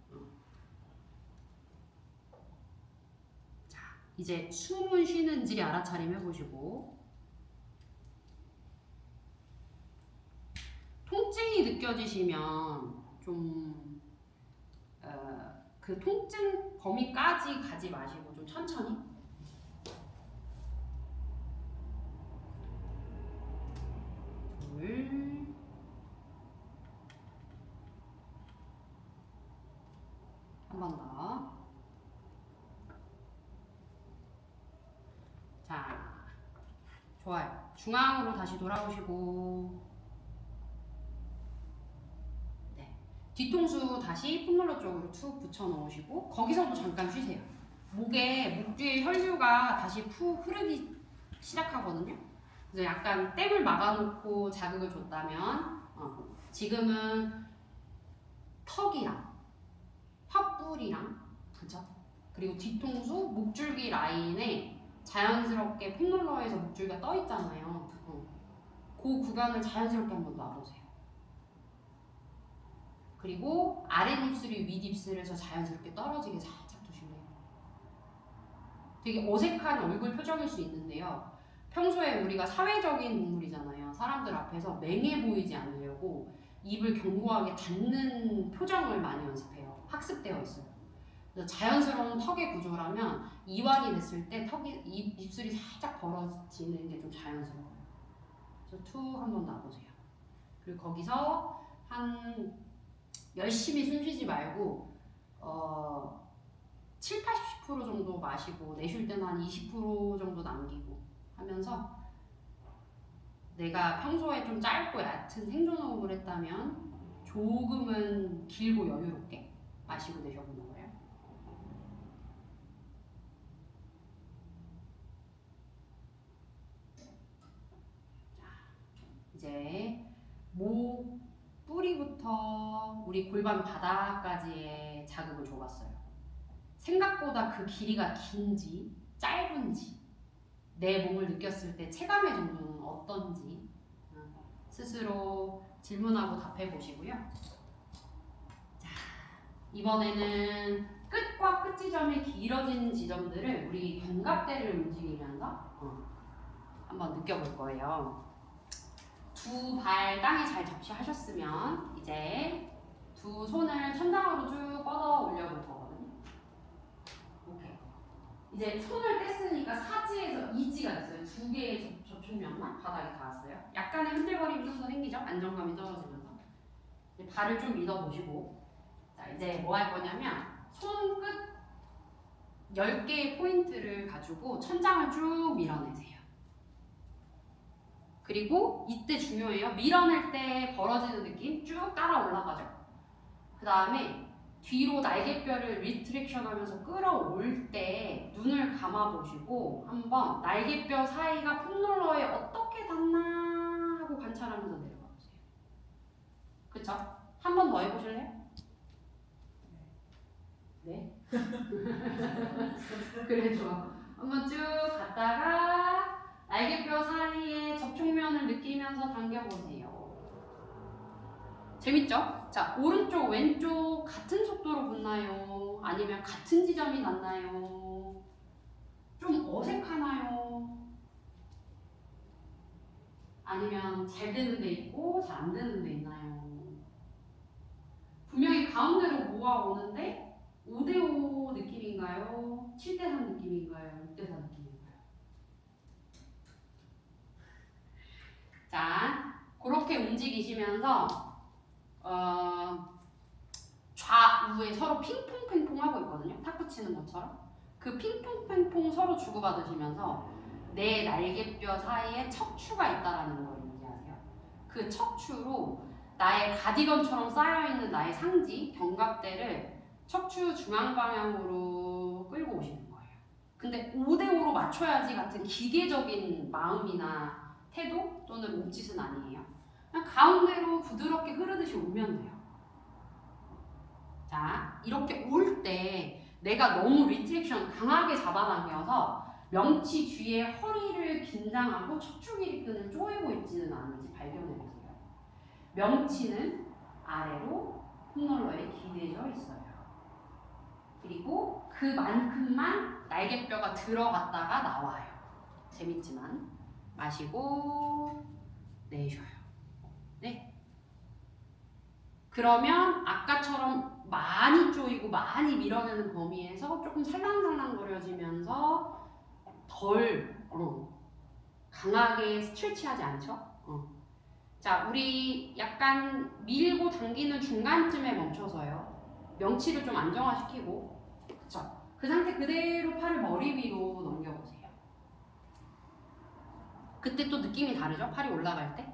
자, 이제 숨은 쉬는지 알아차림 해보시고, 통증이 느껴지시면 좀 그 통증 범위까지 가지 마시고 좀 천천히. 둘, 한 번 더. 자, 좋아요. 중앙으로 다시 돌아오시고, 네, 뒤통수 다시 폼롤러 쪽으로 툭 붙여 넣으시고, 거기서도 잠깐 쉬세요. 목 뒤에 혈류가 다시 푹 흐르기 시작하거든요. 그래서 약간 댐을 막아놓고 자극을 줬다면, 지금은 턱이랑 홧불이랑, 그죠? 그리고 뒤통수 목줄기 라인에 자연스럽게 폼롤러에서 목줄기가 떠 있잖아요. 그 구간을 자연스럽게 한번 놔보세요. 그리고 아랫입술이 윗입술에서 자연스럽게 떨어지게 살짝 조심해요. 되게 어색한 얼굴 표정일 수 있는데요. 평소에 우리가 사회적인 동물이잖아요. 사람들 앞에서 맹해 보이지 않으려고 입을 견고하게 닫는 표정을 많이 연습해요. 학습되어 있어요. 그래서 자연스러운 턱의 구조라면 이완이 됐을 때 입술이 살짝 벌어지는 게 좀 자연스러워요. 그래서 툭 한번 놔보세요. 그리고 거기서 열심히 숨 쉬지 말고 7, 80% 정도 마시고 내쉴 때는 한 20% 정도 남기고 하면서, 내가 평소에 좀 짧고 얕은 생존호흡을 했다면 조금은 길고 여유롭게 마시고 내셔보는 거예요. 자, 이제 목 뿌리부터 우리 골반 바닥까지의 자극을 줘봤어요. 생각보다 그 길이가 긴지 짧은지, 내 몸을 느꼈을 때 체감의 정도는 어떤지 스스로 질문하고 답해 보시고요. 자, 이번에는 끝과 끝 지점이 길어진 지점들을 우리 견갑대를 움직이면서 한번 느껴볼 거예요. 두 발 땅에 잘 접시하셨으면 이제 두 손을 천장으로 쭉 뻗어 올려볼 거거든요. 오케이. 이제 손을 뗐으니까 사지에서 이지가 됐어요. 두 개의 접촉면만 바닥에 닿았어요. 약간의 흔들거림이 좀 더 생기죠? 안정감이 떨어지면서. 이제 발을 좀 믿어보시고, 자, 이제 뭐 할 거냐면 손끝 10개의 포인트를 가지고 천장을 쭉 밀어내세요. 그리고 이때 중요해요. 밀어낼 때 벌어지는 느낌 쭉 따라 올라가죠. 그 다음에 뒤로 날개뼈를 리트랙션 하면서 끌어올 때 눈을 감아보시고 한번 날개뼈 사이가 폼롤러에 어떻게 닿나 하고 관찰하면서 내려가 보세요. 그쵸? 한 번 더 해보실래요? 네? 그래, 좋아. 한번 쭉 갔다가 날개뼈 사이에 접촉면을 느끼면서 당겨보세요. 재밌죠? 자, 오른쪽, 왼쪽 같은 속도로 붙나요? 아니면 같은 지점이 났나요? 좀 어색하나요? 아니면 잘 되는 데 있고 잘 안 되는 데 있나요? 분명히 가운데로 모아오는데 5대5 느낌인가요? 7대3 느낌인가요? 6대4 느낌인가요? 자, 그렇게 움직이시면서 좌우에 서로 핑퐁핑퐁 하고 있거든요. 탁구 치는 것처럼. 그 핑퐁핑퐁 서로 주고받으시면서 내 날개뼈 사이에 척추가 있다는 걸 인지하세요. 그 척추로 나의 가디건처럼 쌓여있는 나의 상지, 견갑대를 척추 중앙 방향으로 끌고 오시는 거예요. 근데 5대5로 맞춰야지 같은 기계적인 마음이나 태도 또는 몸짓은 아니에요. 그냥 가운데로 부드럽게 흐르듯이 오면 돼요. 자, 이렇게 올 때 내가 너무 리트랙션 강하게 잡아당겨서 명치 뒤에 허리를 긴장하고 척추 길이끈을 쪼이고 있지는 않은지 발견해보세요. 명치는 아래로 홈롤러에 기대져 있어요. 그리고 그만큼만 날개뼈가 들어갔다가 나와요. 재밌지만 마시고 내쉬어요. 네. 그러면 아까처럼 많이 조이고 많이 밀어내는 범위에서 조금 살랑살랑거려지면서 덜 강하게 스트레치하지 않죠? 자, 우리 약간 밀고 당기는 중간쯤에 멈춰서요. 명치를 좀 안정화시키고, 그쵸? 그 상태 그대로 팔을 머리 위로 넘겨보세요. 그때 또 느낌이 다르죠? 팔이 올라갈 때?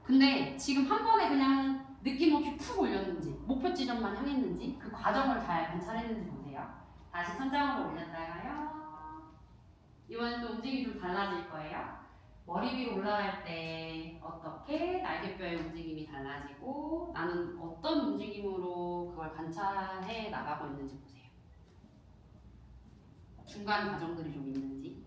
근데 지금 한 번에 그냥 느낌 없이 푹 올렸는지, 목표 지점만 향했는지, 그 과정을 잘 관찰했는지 보세요. 다시 천장으로 올렸다가요. 이번엔 또 움직임이 좀 달라질 거예요. 머리 위로 올라갈 때 어떻게 날개뼈의 움직임이 달라지고 나는 어떤 움직임으로 그걸 관찰해 나가고 있는지 보세요. 중간 과정들이 좀 있는지.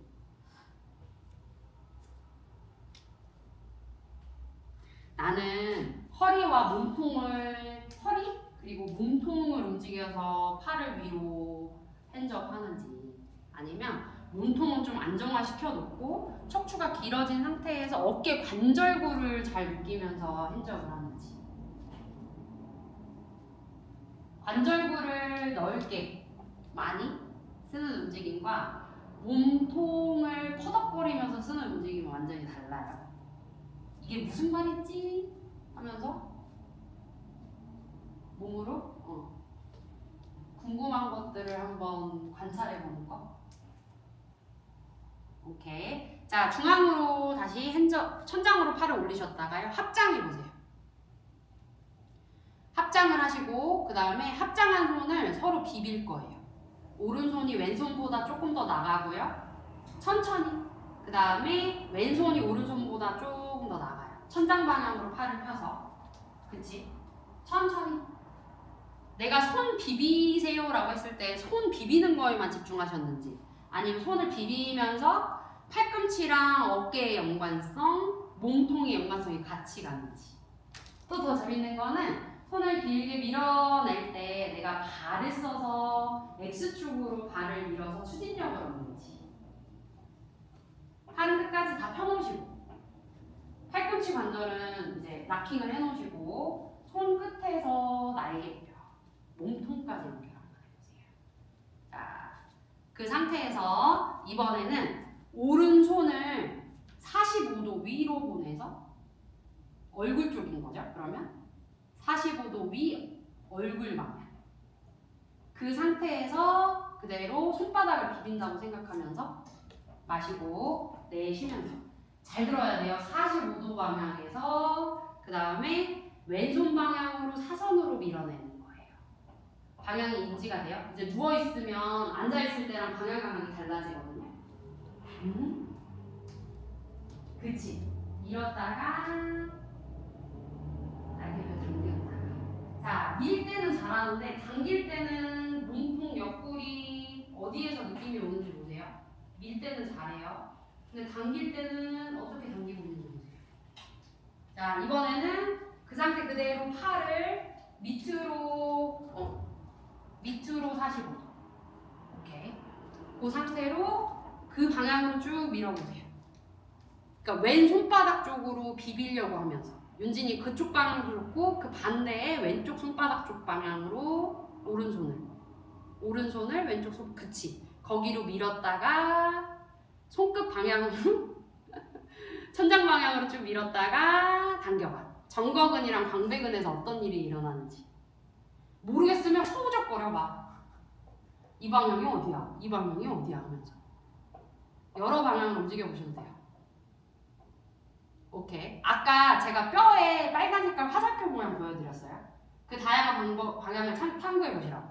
나는 허리와 몸통을 허리 그리고 몸통을 움직여서 팔을 위로 핸즈업하는지 아니면 몸통은 좀 안정화시켜 놓고 척추가 길어진 상태에서 어깨 관절구를 잘 느끼면서 핸즈업을 하는지. 관절구를 넓게 많이 쓰는 움직임과 몸통을 퍼덕거리면서 쓰는 움직임은 완전히 달라요. 이게 무슨 말이지? 하면서 몸으로 궁금한 것들을 한번 관찰해 보는 거. 오케이. 자, 중앙으로 다시 천장으로 팔을 올리셨다가요. 합장해 보세요. 합장을 하시고 그 다음에 합장한 손을 서로 비빌 거예요. 오른손이 왼손보다 조금 더 나가고요. 천천히. 그 다음에 왼손이 오른손보다 조금 더 나가요. 천장 방향으로 팔을 펴서. 그치? 천천히. 내가 손 비비세요라고 했을 때 손 비비는 거에만 집중하셨는지 아니면 손을 비비면서 팔꿈치랑 어깨의 연관성, 몸통의 연관성이 같이 가는지. 또 더 재밌는 거는 손을 길게 밀어낼 때 내가 발을 써서 X축으로 발을 밀어서 추진력을 얻는지. 팔은 끝까지 다 펴놓으시고 팔꿈치 관절은 이제 락킹을 해놓으시고 손 끝에서 날개뼈, 몸통까지 연결한다 해보세요. 자, 그 상태에서 이번에는 오른손을 45도 위로 보내서 얼굴 쪽인 거죠. 그러면 45도 위 얼굴 방향. 그 상태에서 그대로 손바닥을 비빈다고 생각하면서 마시고 내쉬면서 잘 들어야 돼요. 45도 방향에서 그 다음에 왼손 방향으로 사선으로 밀어내는 거예요. 방향이 인지가 돼요. 이제 누워있으면 앉아있을 때랑 방향 감각이 달라지거든요. 그치. 밀었다가 날개뼈 당겼다가. 자, 밀 때는 잘하는데 당길 때는 몸통 옆구리 어디에서 느낌이 오는지 보세요. 밀 때는 잘해요. 근데 당길 때는 어떻게 당기고 있는지 보세요. 자, 이번에는 그 상태 그대로 팔을 밑으로 45도. 오케이. 그 상태로 그 방향으로 쭉 밀어보세요. 그러니까 왼 손바닥 쪽으로 비비려고 하면서 윤진이 그쪽 방향도 좋고 그 반대에 왼쪽 손바닥 쪽 방향으로 오른손을 왼쪽 손 그치 거기로 밀었다가 손끝 방향으로 천장 방향으로 쭉 밀었다가 당겨봐. 정거근이랑 광배근에서 어떤 일이 일어나는지 모르겠으면 허우적거려봐. 이 방향이 어디야? 이 방향이 어디야? 하면서 여러 방향을 움직여 보셔도 돼요. 오케이. 아까 제가 뼈에 빨간 색깔 화살표 모양 보여드렸어요. 그 다양한 방향을 참고해 보시라고.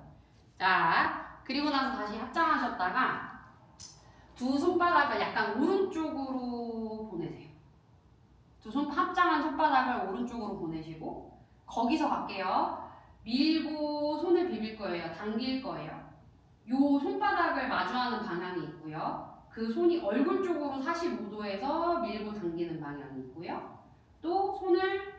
자, 그리고 나서 다시 합장하셨다가 두 손바닥을 약간 오른쪽으로 보내세요. 합장한 손바닥을 오른쪽으로 보내시고 거기서 갈게요. 밀고 손을 비빌 거예요. 당길 거예요. 요 손바닥을 마주하는 방향이 있고요. 그 손이 얼굴 쪽으로 45도에서 밀고 당기는 방향이 있고요. 또 손을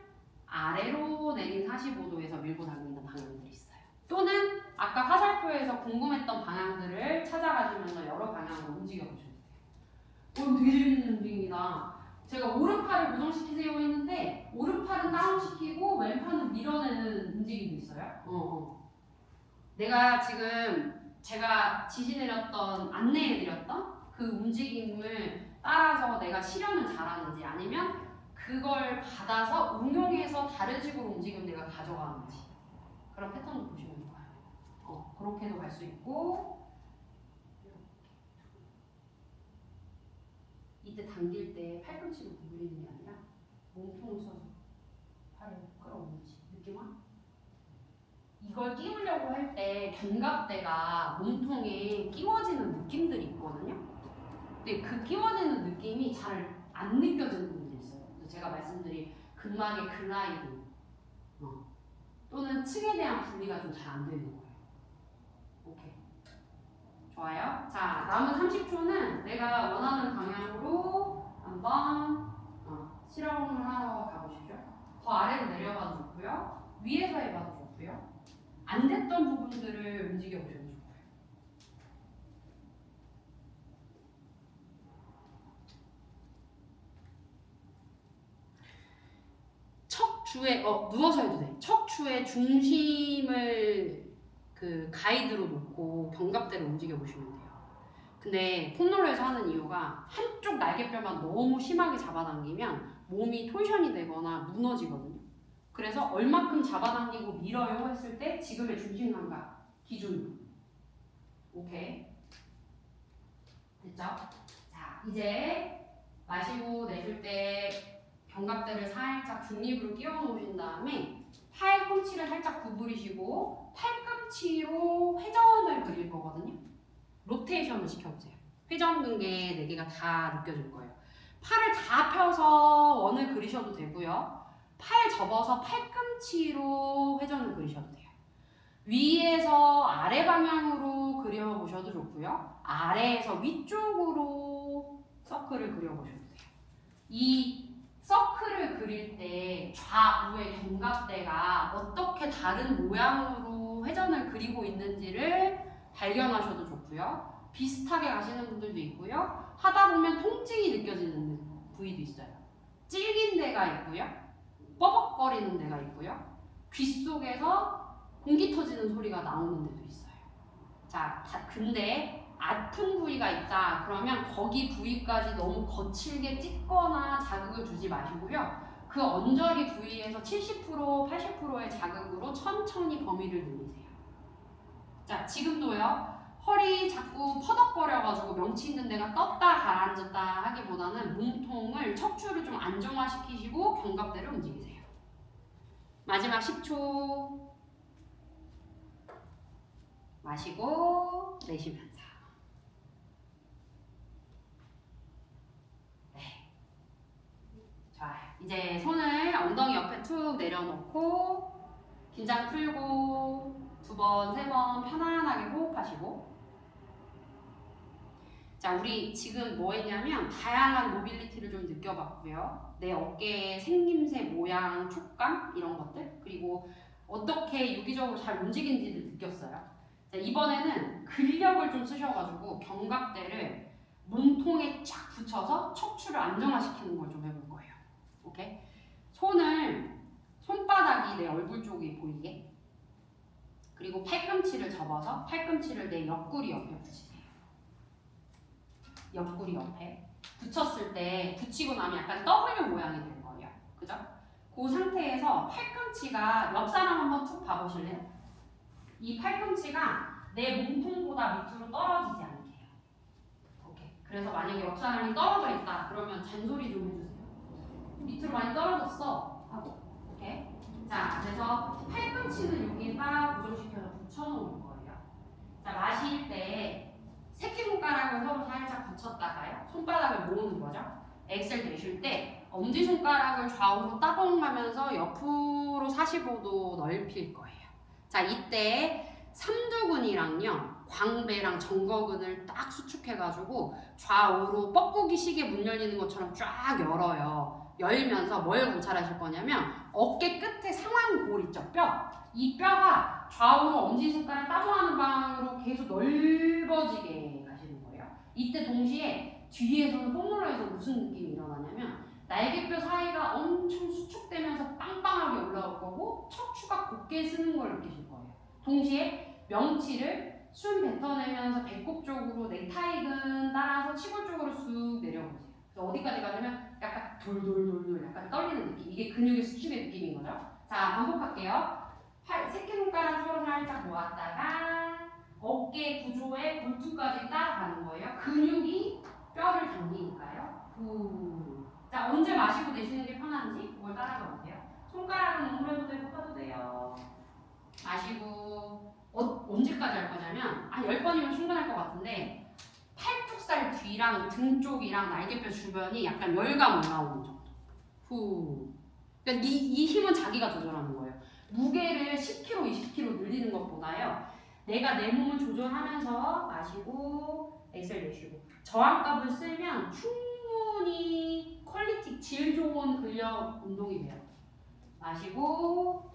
아래로 내린 45도에서 밀고 당기는 방향들이 있어요. 또는 아까 화살표에서 궁금했던 방향들을 찾아가시면서 여러 방향으로 움직여 보셔도 돼요. 이거 되게 재밌는 움직임이다. 제가 오른팔을 고정시키세요 했는데 오른팔은 다운시키고 왼팔은 밀어내는 움직임이 있어요. 내가 지금 제가 지시내렸던 안내해드렸던 그 움직임을 따라서 내가 실현을 잘하는지 아니면 그걸 받아서 응용해서 다른 식으로 움직이면 내가 가져가는지 그런 패턴을 보시면 좋아요. 그렇게도 갈 수 있고 이때 당길 때 팔꿈치로 구부리는 게 아니라 몸통을 써서 팔을 끌어오는지 느낌 와? 이걸 끼우려고 할 때 견갑대가 몸통에 끼워지는 느낌들이 있거든요. 근데 그 끼워지는 느낌이 잘 안 느껴지는 분들이 있어요. 그래서 제가 말씀드린 근막의 글라이딩 또는 층에 대한 분리가 좀 잘 안 되는 거예요. 오케이. 좋아요. 자, 남은 30초는 내가 원하는 방향으로 한번 실험을 하러 가보시죠. 더 아래로 내려가도 좋고요. 위에서 해봐도 좋고요. 안 됐던 부분들을 움직여 보셔도 좋고요. 척추에 누워서 해도 돼. 척추의 중심을 그 가이드로 놓고 견갑대를 움직여 보시면 돼요. 근데 폼롤러에서 하는 이유가 한쪽 날개뼈만 너무 심하게 잡아당기면 몸이 torsion이 되거나 무너지거든요. 그래서 얼마큼 잡아당기고 밀어요 했을 때 지금의 중심 감각 기준으로. 오케이. 됐죠? 자, 이제 마시고 내쉴 때 견갑대를 살짝 중립으로 끼워 놓으신 다음에 팔꿈치를 살짝 구부리시고 팔꿈치로 회전을 그릴 거거든요. 로테이션을 시켜보세요. 회전 근개 4개가 다 느껴질 거예요. 팔을 다 펴서 원을 그리셔도 되고요. 팔 접어서 팔꿈치로 회전을 그리셔도 돼요. 위에서 아래 방향으로 그려보셔도 좋고요. 아래에서 위쪽으로 서클을 그려보셔도 돼요. 이 서클을 그릴 때 좌우의 견갑대가 어떻게 다른 모양으로 회전을 그리고 있는지를 발견하셔도 좋고요. 비슷하게 가시는 분들도 있고요. 하다 보면 통증이 느껴지는 부위도 있어요. 찔긴 데가 있고요. 뻐벅거리는 데가 있고요. 귀 속에서 공기 터지는 소리가 나오는 데도 있어요. 자, 근데 아픈 부위가 있다 그러면 거기 부위까지 너무 거칠게 찢거나 자극을 주지 마시고요. 그 언저리 부위에서 70% 80%의 자극으로 천천히 범위를 늘리세요. 자, 지금도요. 허리 자꾸 퍼덕거려가지고 명치 있는 데가 떴다 가라앉았다 하기보다는 몸통을 척추를 좀 안정화시키시고 견갑대를 움직이세요. 마지막 10초 마시고 내쉬면서 좋아요. 이제 손을 엉덩이 옆에 툭 내려놓고 긴장 풀고 2번, 3번 편안하게 호흡하시고 자, 우리 지금 뭐 했냐면 다양한 모빌리티를 좀 느껴봤고요. 내 어깨의 생김새, 모양, 촉감 이런 것들, 그리고 어떻게 유기적으로 잘 움직이는지를 느꼈어요. 자, 이번에는 근력을 좀 쓰셔가지고 견갑대를 몸통에 쫙 붙여서 척추를 안정화시키는 걸 좀 해볼 거예요. 오케이? 손바닥이 내 얼굴 쪽이 보이게, 그리고 팔꿈치를 접어서 팔꿈치를 내 옆구리 옆에 붙이세요. 옆구리 옆에 붙였을 때 붙이고 나면 약간 W 모양이 되는 거예요. 그죠? 그 상태에서 팔꿈치가 옆 사람 한번 툭 봐보실래요? 이 팔꿈치가 내 몸통보다 밑으로 떨어지지 않게 해요. 오케이. 그래서 만약에 옆 사람이 떨어져 있다 그러면 잔소리 좀 해주세요. 밑으로 많이 떨어졌어 하고. 오케이. 자, 그래서 팔꿈치는 여기에다 고정시켜서 붙여놓을 거예요. 자, 마실 때 새끼손가락을 서로 살짝 붙였다가요. 손바닥을 모으는 거죠. 엑셀 내쉴 때 엄지손가락을 좌우로 따봉하면서 옆으로 45도 넓힐 거예요. 자, 이때 삼두근이랑요, 광배랑 정거근을 딱 수축해가지고 좌우로 뻐꾸기 시계 문 열리는 것처럼 쫙 열어요. 열면서 뭘 관찰하실 거냐면 어깨 끝에 상완골 있죠, 뼈. 이 뼈가 좌우로 엄지손가락 따봉하는 방향으로 계속 넓어지게 가시는 거예요. 이때 동시에 뒤에서는 폼롤러에서 무슨 느낌이 일어나냐면 날개뼈 사이가 엄청 수축되면서 빵빵하게 올라올 거고 척추가 곧게 쓰는 걸 느끼실 거예요. 동시에 명치를 숨 뱉어내면서 배꼽 쪽으로 넥타이근 따라서 치골 쪽으로 쑥 내려보세요. 그래서 어디까지 가냐면 약간 돌돌돌돌 약간 떨리는 느낌. 이게 근육의 수축의 느낌인 거죠. 자, 반복할게요. 새끼손가락 서로 살짝 모았다가 어깨 구조의 골투까지 따라가는 거예요. 근육이 뼈를 당기니까요. 후. 자, 언제 마시고 내쉬는 게 편한지 그걸 따라가 보세요. 손가락은 오므려도 되고 펴도 돼요. 마시고 언제까지 할 거냐면 10번이면 충분할 것 같은데 팔뚝살 뒤랑 등 쪽이랑 날개뼈 주변이 약간 열감 올라오는 정도. 후. 그러니까 이 힘은 자기가 조절하는 거예요. 무게를 10kg, 20kg 늘리는 것보다요. 내가 내 몸을 조절하면서 마시고 엑셀 내쉬고 저항값을 쓰면 충분히 퀄리티, 질 좋은 근력 운동이 돼요. 마시고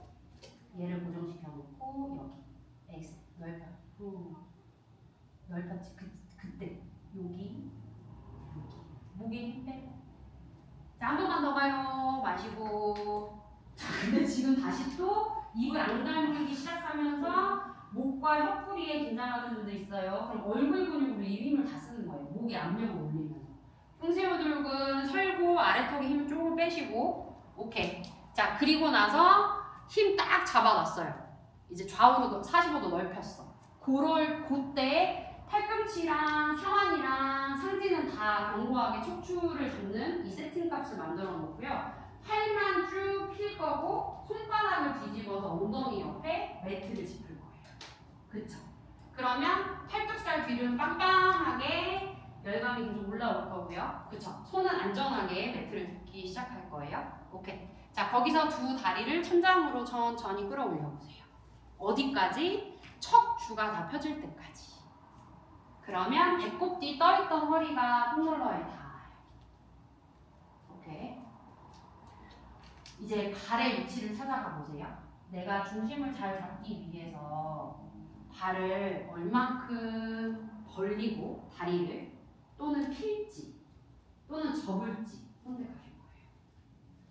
얘를 고정시켜 놓고 여기 엑셀 넓혀. 넓혔지. 그때 여기 목에 힘 빼고. 자, 한 번만 더 가요. 마시고. 자, 근데 지금 다시 또 입을 안 다물기 시작하면서 목과 옆구리에 긴장하는 분들 있어요. 그럼 얼굴 근육으로 이 힘을 다 쓰는 거예요. 목에 압력을 올리면서. 풍세우들근 설고 아래턱에 힘을 조금 빼시고. 오케이. 자, 그리고 나서 힘 딱 잡아놨어요. 이제 좌우로 45도 넓혔어. 그때 팔꿈치랑 상완이랑 상체는 다 견고하게 척추를 잡는 이 세팅 값을 만들어 놓고요. 팔만 쭉 필 거고 손바닥을 뒤집어서 엉덩이 옆에 매트를 짚을 거예요. 그쵸? 그러면 팔뚝살 뒤는 빵빵하게 열감이 계속 올라올 거고요. 그쵸? 손은 안전하게 매트를 짚기 시작할 거예요. 오케이. 자, 거기서 두 다리를 천장으로 천천히 끌어올려 보세요. 어디까지? 척추가 다 펴질 때까지. 그러면 배꼽 뒤 떠있던 허리가 폼롤러에 닿아요. 오케이. 이제 발의 위치를 찾아가 보세요. 내가 중심을 잘 잡기 위해서 발을 얼만큼 벌리고 다리를 또는 필지 또는 접을지 선택하실 거예요.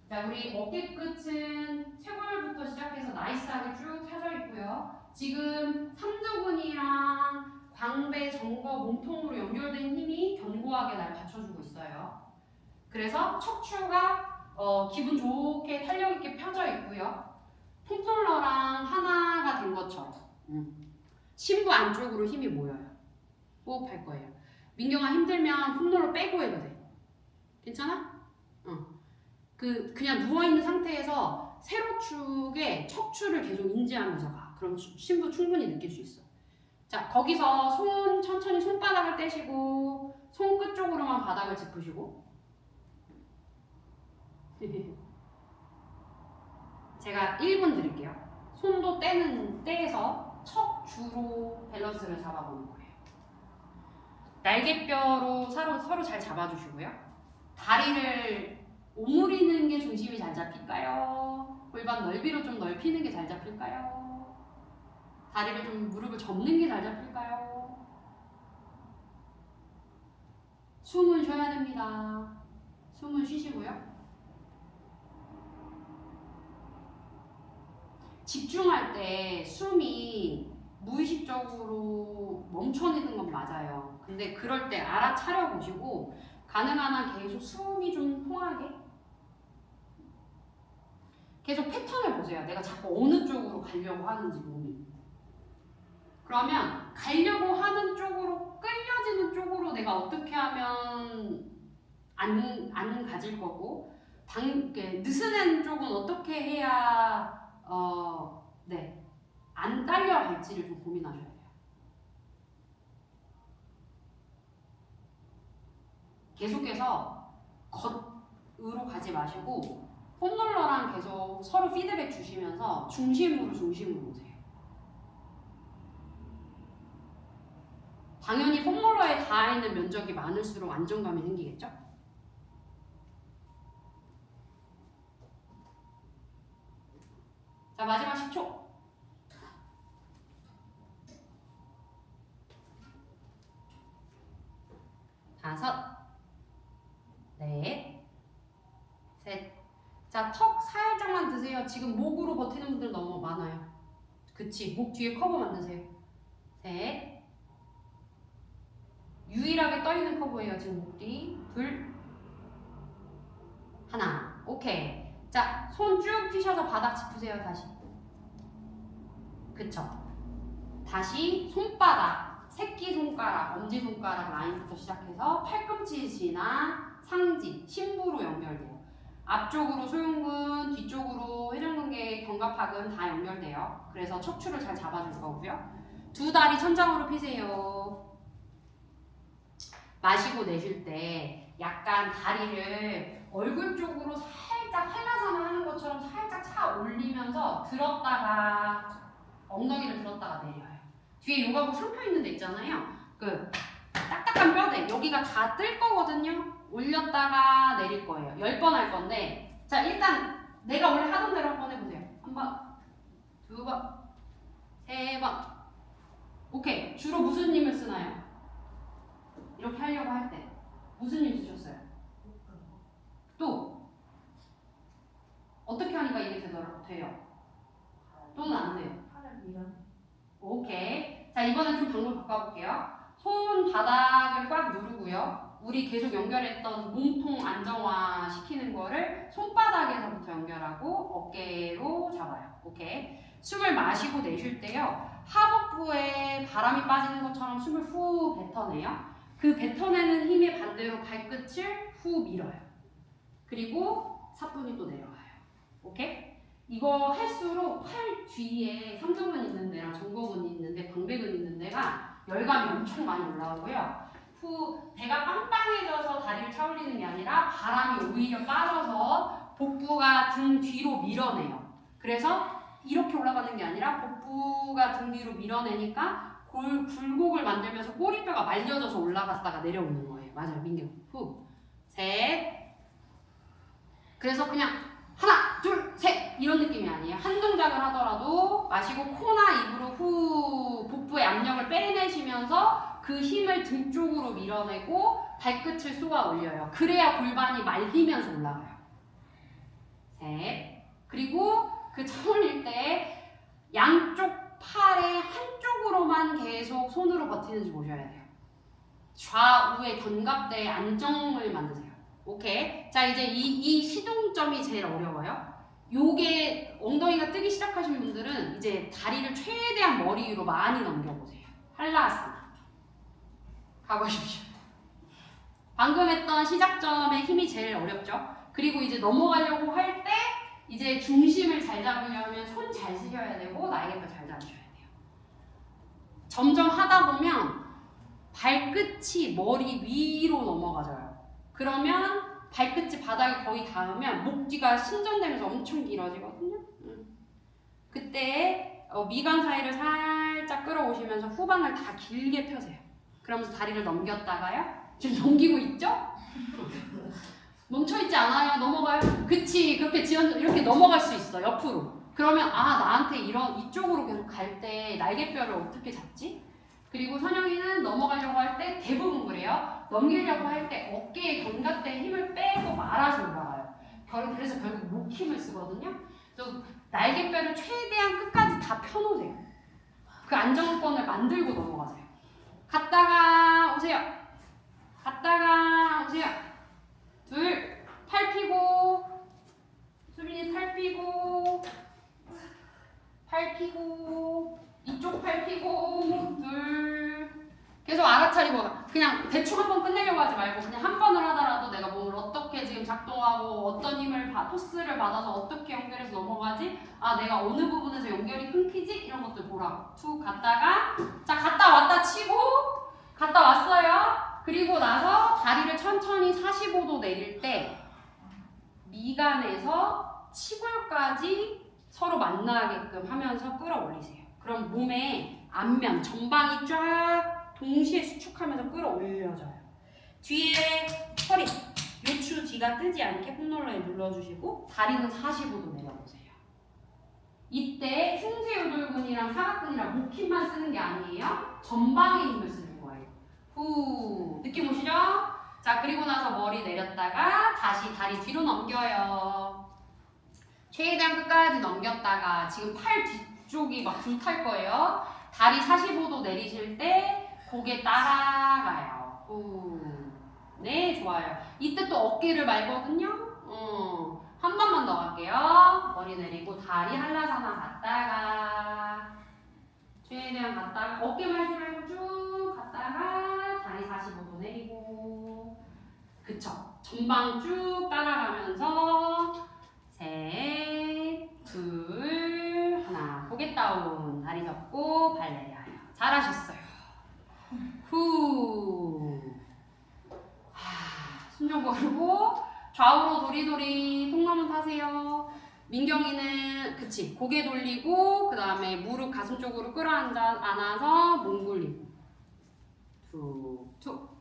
자, 우리 어깨 끝은 쇄골부터 시작해서 나이스하게 쭉 펴져 있고요. 지금 삼두근이랑 광배, 정거, 몸통으로 연결된 힘이 견고하게 날 받쳐주고 있어요. 그래서 척추가 기분 좋게 탄력 있게 펴져 있고요. 폼롤러랑 하나가 된 것처럼 심부 안쪽으로 힘이 모여요. 호흡할 거예요. 민경아 힘들면 폼롤러 빼고 해도 돼. 괜찮아? 그냥 누워있는 상태에서 세로축에 척추를 계속 인지하면서 가. 그럼 심부 충분히 느낄 수 있어. 자, 거기서 천천히 손바닥을 떼시고 손끝 쪽으로만 바닥을 짚으시고 제가 1분 드릴게요. 손도 떼서 척추로 밸런스를 잡아보는 거예요. 날개뼈로 서로 잘 잡아주시고요. 다리를 오므리는 게 중심이 잘 잡힐까요? 골반 넓이로 좀 넓히는 게 잘 잡힐까요? 다리를 좀 무릎을 접는 게 잘 잡힐까요? 숨은 쉬어야 됩니다. 숨은 쉬시고요. 집중할 때 숨이 무의식적으로 멈춰있는 건 맞아요. 근데 그럴 때 알아차려 보시고 가능한 한 계속 숨이 좀 통하게 계속 패턴을 보세요. 내가 자꾸 어느 쪽으로 가려고 하는지 몸이. 그러면 가려고 하는 쪽으로 끌려지는 쪽으로 내가 어떻게 하면 안 가질 거고 느슨한 쪽은 어떻게 해야 안 딸려갈지를 좀 고민하셔야 돼요. 계속해서 겉으로 가지 마시고 폼롤러랑 계속 서로 피드백 주시면서 중심으로 오세요. 당연히 폼롤러에 닿아 있는 면적이 많을수록 안정감이 생기겠죠? 자, 마지막 10초. 다섯, 넷, 셋. 자, 턱 살짝만 드세요. 지금 목으로 버티는 분들 너무 많아요. 그치, 목 뒤에 커브 만드세요. 셋. 유일하게 떠있는 커브예요. 지금 목 뒤. 둘. 하나. 오케이. 자, 손 쭉 펴셔서 바닥 짚으세요. 다시. 그쵸. 다시 손바닥, 새끼손가락, 엄지손가락 라인부터 시작해서 팔꿈치지나 상지, 심부로 연결돼요. 앞쪽으로 소흉근, 뒤쪽으로 회전근개, 견갑학은 다 연결돼요. 그래서 척추를 잘 잡아줄 거고요. 두 다리 천장으로 피세요. 마시고 내쉴 때 약간 다리를 얼굴 쪽으로 살짝 한라산 하는 것처럼 살짝 차 올리면서 들었다가 엉덩이를 들었다가 내려요. 뒤에 요가복 상표 있는 데 있잖아요. 그 딱딱한 뼈대 여기가 다 뜰 거거든요. 올렸다가 내릴 거예요. 10번 할 건데 자 일단 내가 원래 하던 대로 한번 해보세요. 한 번, 두 번, 세 번. 오케이. 주로 무슨 힘을 쓰나요? 이렇게 하려고 할 때 무슨 힘 쓰셨어요? 또 어떻게 하니까 이게 돼요? 또는 안 돼요? 팔을 밀어. 오케이. 자, 이번엔 좀 방법 바꿔볼게요. 손 바닥을 꽉 누르고요. 우리 계속 연결했던 몸통 안정화 시키는 거를 손바닥에서부터 연결하고 어깨로 잡아요. 오케이. 숨을 마시고 내쉴 때요. 하복부에 바람이 빠지는 것처럼 숨을 후 뱉어내요. 그 뱉어내는 힘의 반대로 발끝을 후 밀어요. 그리고 사뿐히 또 내려가요. 오케이? 이거 할수록 팔 뒤에 삼두근 있는 데랑 정거근 있는 데, 광배근 있는 데가 열감이 엄청 많이 올라오고요. 후 배가 빵빵해져서 다리를 차올리는 게 아니라 바람이 오히려 빠져서 복부가 등 뒤로 밀어내요. 그래서 이렇게 올라가는 게 아니라 복부가 등 뒤로 밀어내니까 굴곡을 만들면서 꼬리뼈가 말려져서 올라갔다가 내려오는 거예요. 맞아요. 민경. 후. 셋. 그래서 그냥 하나, 둘, 셋 이런 느낌이 아니에요. 한 동작을 하더라도 마시고 코나 입으로 후 복부의 압력을 빼내시면서 그 힘을 등 쪽으로 밀어내고 발끝을 쏘아 올려요. 그래야 골반이 말리면서 올라가요. 셋. 그리고 그 차 올릴 때 양쪽 팔의 한쪽으로만 계속 손으로 버티는지 보셔야 돼요. 좌우의 견갑대의 안정을 만드세요. 오케이. 자, 이제 이 시동점이 제일 어려워요. 요게 엉덩이가 뜨기 시작하신 분들은 이제 다리를 최대한 머리 위로 많이 넘겨보세요. 한라아사나. 가보십시오. 방금 했던 시작점의 힘이 제일 어렵죠. 그리고 이제 넘어가려고 할 때 이제 중심을 잘 잡으려면 손 잘 쓰셔야 되고 날개뼈 잘 잡으셔야 돼요. 점점 하다 보면 발끝이 머리 위로 넘어가져요. 그러면 발끝이 바닥에 거의 닿으면 목 뒤가 신전되면서 엄청 길어지거든요. 그때 미간 사이를 살짝 끌어오시면서 후방을 다 길게 펴세요. 그러면서 다리를 넘겼다가요. 지금 넘기고 있죠? 멈춰있지 않아요. 넘어가요. 그치. 그렇게 이렇게 넘어갈 수 있어. 옆으로. 그러면 나한테 이쪽으로 계속 갈 때 날개뼈를 어떻게 잡지? 그리고 선영이는 넘어가려고 할 때 대부분 그래요. 넘기려고 할 때 어깨에 견갑대에 힘을 빼고 말아서 올라가요. 그래서 결국 목 힘을 쓰거든요. 그래서 날개뼈를 최대한 끝까지 다 펴놓으세요. 그 안정권을 만들고 넘어가세요. 갔다가 오세요. 갔다가 오세요. 둘, 팔 펴고, 수빈이 팔 펴고, 팔 펴고, 이쪽 팔 펴고, 둘. 계속 알아차리고 가. 그냥 대충 한 번 끝내려고 하지 말고 그냥 한 번을 하더라도 내가 몸을 어떻게 지금 작동하고 어떤 힘을 토스를 받아서 어떻게 연결해서 넘어가지? 내가 어느 부분에서 연결이 끊기지? 이런 것들 보라고. 툭 갔다가 자 갔다 왔다 치고 갔다 왔어요. 그리고 나서 다리를 천천히 45도 내릴 때 미간에서 치골까지 서로 만나게끔 하면서 끌어올리세요. 그럼 몸의 앞면, 전방이 쫙 동시에 수축하면서 끌어올려져요. 뒤에 허리, 요추 뒤가 뜨지 않게 폼롤러에 눌러주시고 다리는 45도 내려보세요. 이때 흉쇄유돌근이랑 사각근이랑 목 힘만 쓰는 게 아니에요. 전방의 힘을 쓰는 거예요. 후, 느낌 오시죠? 자, 그리고 나서 머리 내렸다가 다시 다리 뒤로 넘겨요. 최대한 끝까지 넘겼다가 지금 팔 뒤쪽이 막 불탈 거예요. 다리 45도 내리실 때 고개 따라가요. 후. 네, 좋아요. 이때 또 어깨를 말거든요. 한 번만 더 갈게요. 머리 내리고 다리 한라산화 갔다가 최대한 갔다가 어깨 말지 말고 쭉 갔다가 다리 45도 내리고 그쵸. 전방 쭉 따라가면서 셋, 둘, 하나. 고개 다운. 다리 접고 발 내려요. 잘하셨어요. 후. 숨 좀 고르고 좌우로 도리도리 통나무 타세요. 민경이는 그치 고개 돌리고 그 다음에 무릎 가슴 쪽으로 끌어안아서 몸 굴리고 툭툭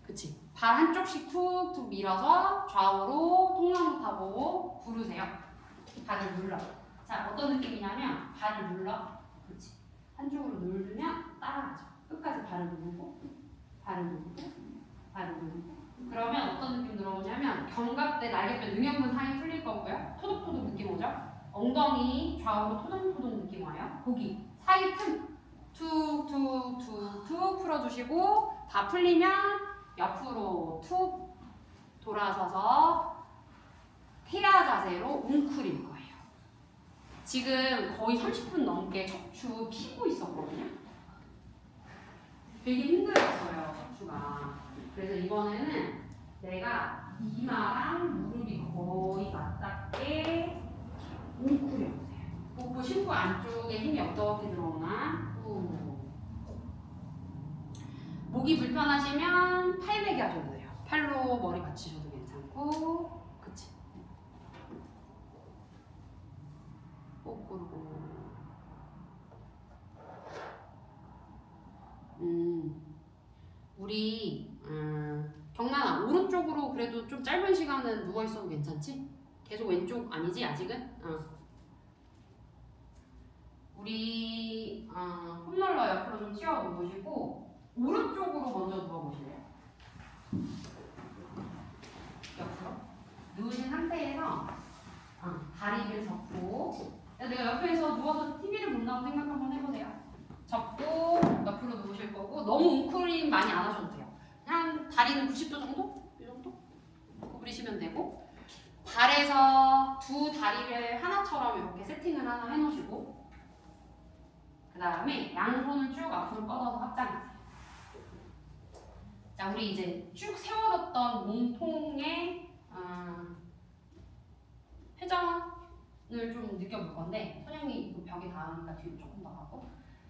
그치 발 한쪽씩 툭툭 밀어서 좌우로 통나무 타고 구르세요. 발을 눌러. 자 어떤 느낌이냐면 발을 눌러. 그치 한쪽으로 누르면 따라가죠. 끝까지 발을 누르고 발을 누르고 발을 누르고 그러면 어떤 느낌 들어오냐면 견갑대 날개뼈 능형근 사이 풀릴 거고요. 토독토독 느낌 오죠? 엉덩이 좌우로 토독토독 느낌 와요. 거기 사이 틈 툭툭툭툭 풀어주시고 다 풀리면 옆으로 툭 돌아서서 태아 자세로 웅크릴 거예요. 지금 거의 30분 넘게 척추 피고 있었거든요. 되게 힘들었어요, 척추가. 그래서 이번에는 내가 이마랑 무릎이 거의 맞닿게 웅크려보세요. 복부 심부 안쪽에 힘이 어떻게 들어오나? 목이 불편하시면 팔베기 하셔도 돼요. 팔로 머리 받치셔도 괜찮고, 그치? 꼭 고르고. 우리 경란아 오른쪽으로 그래도 좀 짧은 시간은 누워 있어도 괜찮지? 계속 왼쪽 아니지 아직은? 우리 홈롤러 옆으로 좀 튀어 누우시고 오른쪽으로 먼저 누워보실래요? 옆으로 누우신 상태에서 다리를 접고 내가 옆에서 누워서 TV를 본다고 생각 한번 해보세요. 접고 옆으로 누우실 거고 너무 웅크림 많이 안 하셔도 돼요. 그냥 다리는 90도 정도? 이 정도? 구부리시면 되고 발에서 두 다리를 하나처럼 이렇게 세팅을 하나 해놓으시고 그 다음에 양손을 쭉 앞으로 뻗어서 확장하세요. 자, 우리 이제 쭉 세워졌던 몸통의 회전을 좀 느껴볼 건데 선생님이 벽에 닿으니까 뒤로 조금 더 가고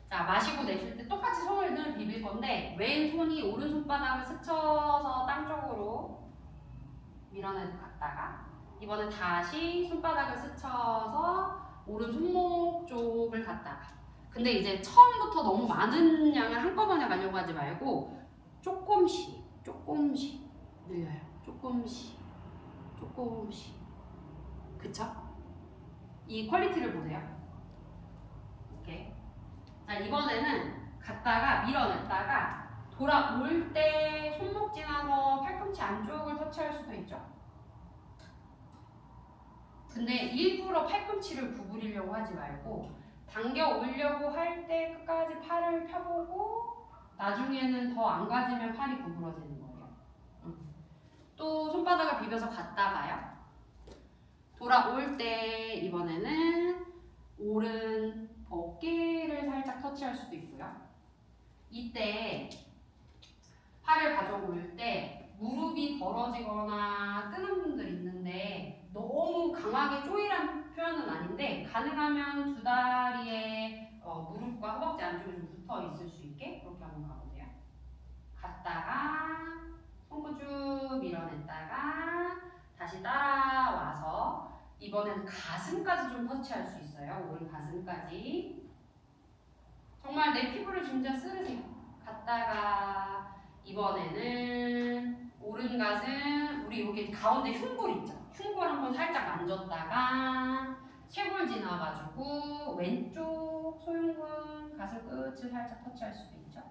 자, 마시고 내쉴 때 똑같이 손을 늘 비빌 건데 왼손이 오른손바닥을 스쳐서 땅 쪽으로 밀어내서 갔다가 이번엔 다시 손바닥을 스쳐서 오른 손목 쪽을 갔다가 근데 이제 처음부터 너무 많은 양을 한꺼번에 가려고 하지 말고 조금씩 늘려요. 조금씩. 그쵸? 이 퀄리티를 보세요. 오케이. 자, 이번에는 갔다가 밀어냈다가 돌아올 때 손목 지나서 팔꿈치 안쪽을 터치할 수도 있죠. 근데 일부러 팔꿈치를 구부리려고 하지 말고 당겨 오려고 할 때 끝까지 팔을 펴보고 나중에는 더 안 가지면 팔이 구부러지는 거예요. 또 손바닥을 비벼서 갔다가요. 돌아올 때 이번에는 오른 어깨를 살짝 터치할 수도 있고요. 이때 팔을 가져올 때 무릎이 벌어지거나 뜨는 분들 있는데 너무 강하게 조이란 표현은 아닌데 가능하면 두 다리에 무릎과 허벅지 안쪽에 좀 붙어 있을 수 있게 그렇게 한번 가보세요. 갔다가 손끝 쭉 밀어냈다가 다시 따라와서 이번에는 가슴까지 좀 터치할 수 있어요. 오른 가슴까지. 정말 내 피부를 진짜 쓰르세요. 갔다가 이번에는 오른 가슴, 우리 여기 가운데 흉골 있죠? 흉골 한번 살짝 만졌다가 쇄골 지나가지고 왼쪽 소흉근 가슴 끝을 살짝 터치할 수도 있죠.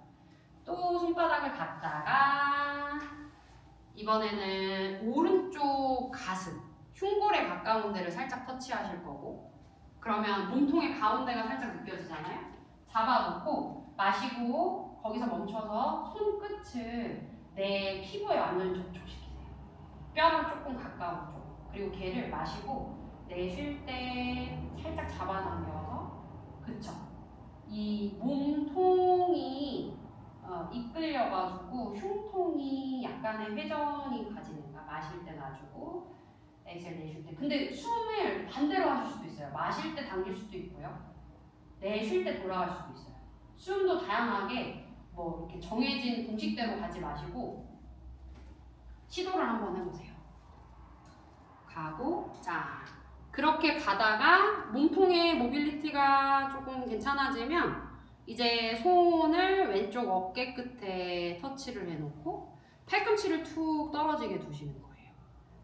또 손바닥을 갖다가 이번에는 오른쪽 가슴, 흉골에 가까운 데를 살짝 터치하실 거고 그러면 몸통의 가운데가 살짝 느껴지잖아요. 잡아놓고 마시고 거기서 멈춰서 손끝을 내 피부에 완전히 접촉시키세요. 뼈를 조금 가까운 쪽. 그리고 걔를 마시고 내쉴 때 살짝 잡아당겨서 그쵸? 이 몸통이 이끌려가지고 흉통이 약간의 회전이 가지는가 마실 때 놔주고 엑셀 내쉴 때 근데 숨을 반대로 하실 수도 있어요. 마실 때 당길 수도 있고요. 내쉴 때 돌아갈 수도 있어요. 숨도 다양하게 뭐 이렇게 정해진 공식대로 가지 마시고 시도를 한번 해보세요. 가고 자 그렇게 가다가 몸통의 모빌리티가 조금 괜찮아지면 이제 손을 왼쪽 어깨 끝에 터치를 해놓고 팔꿈치를 툭 떨어지게 두시는 거예요.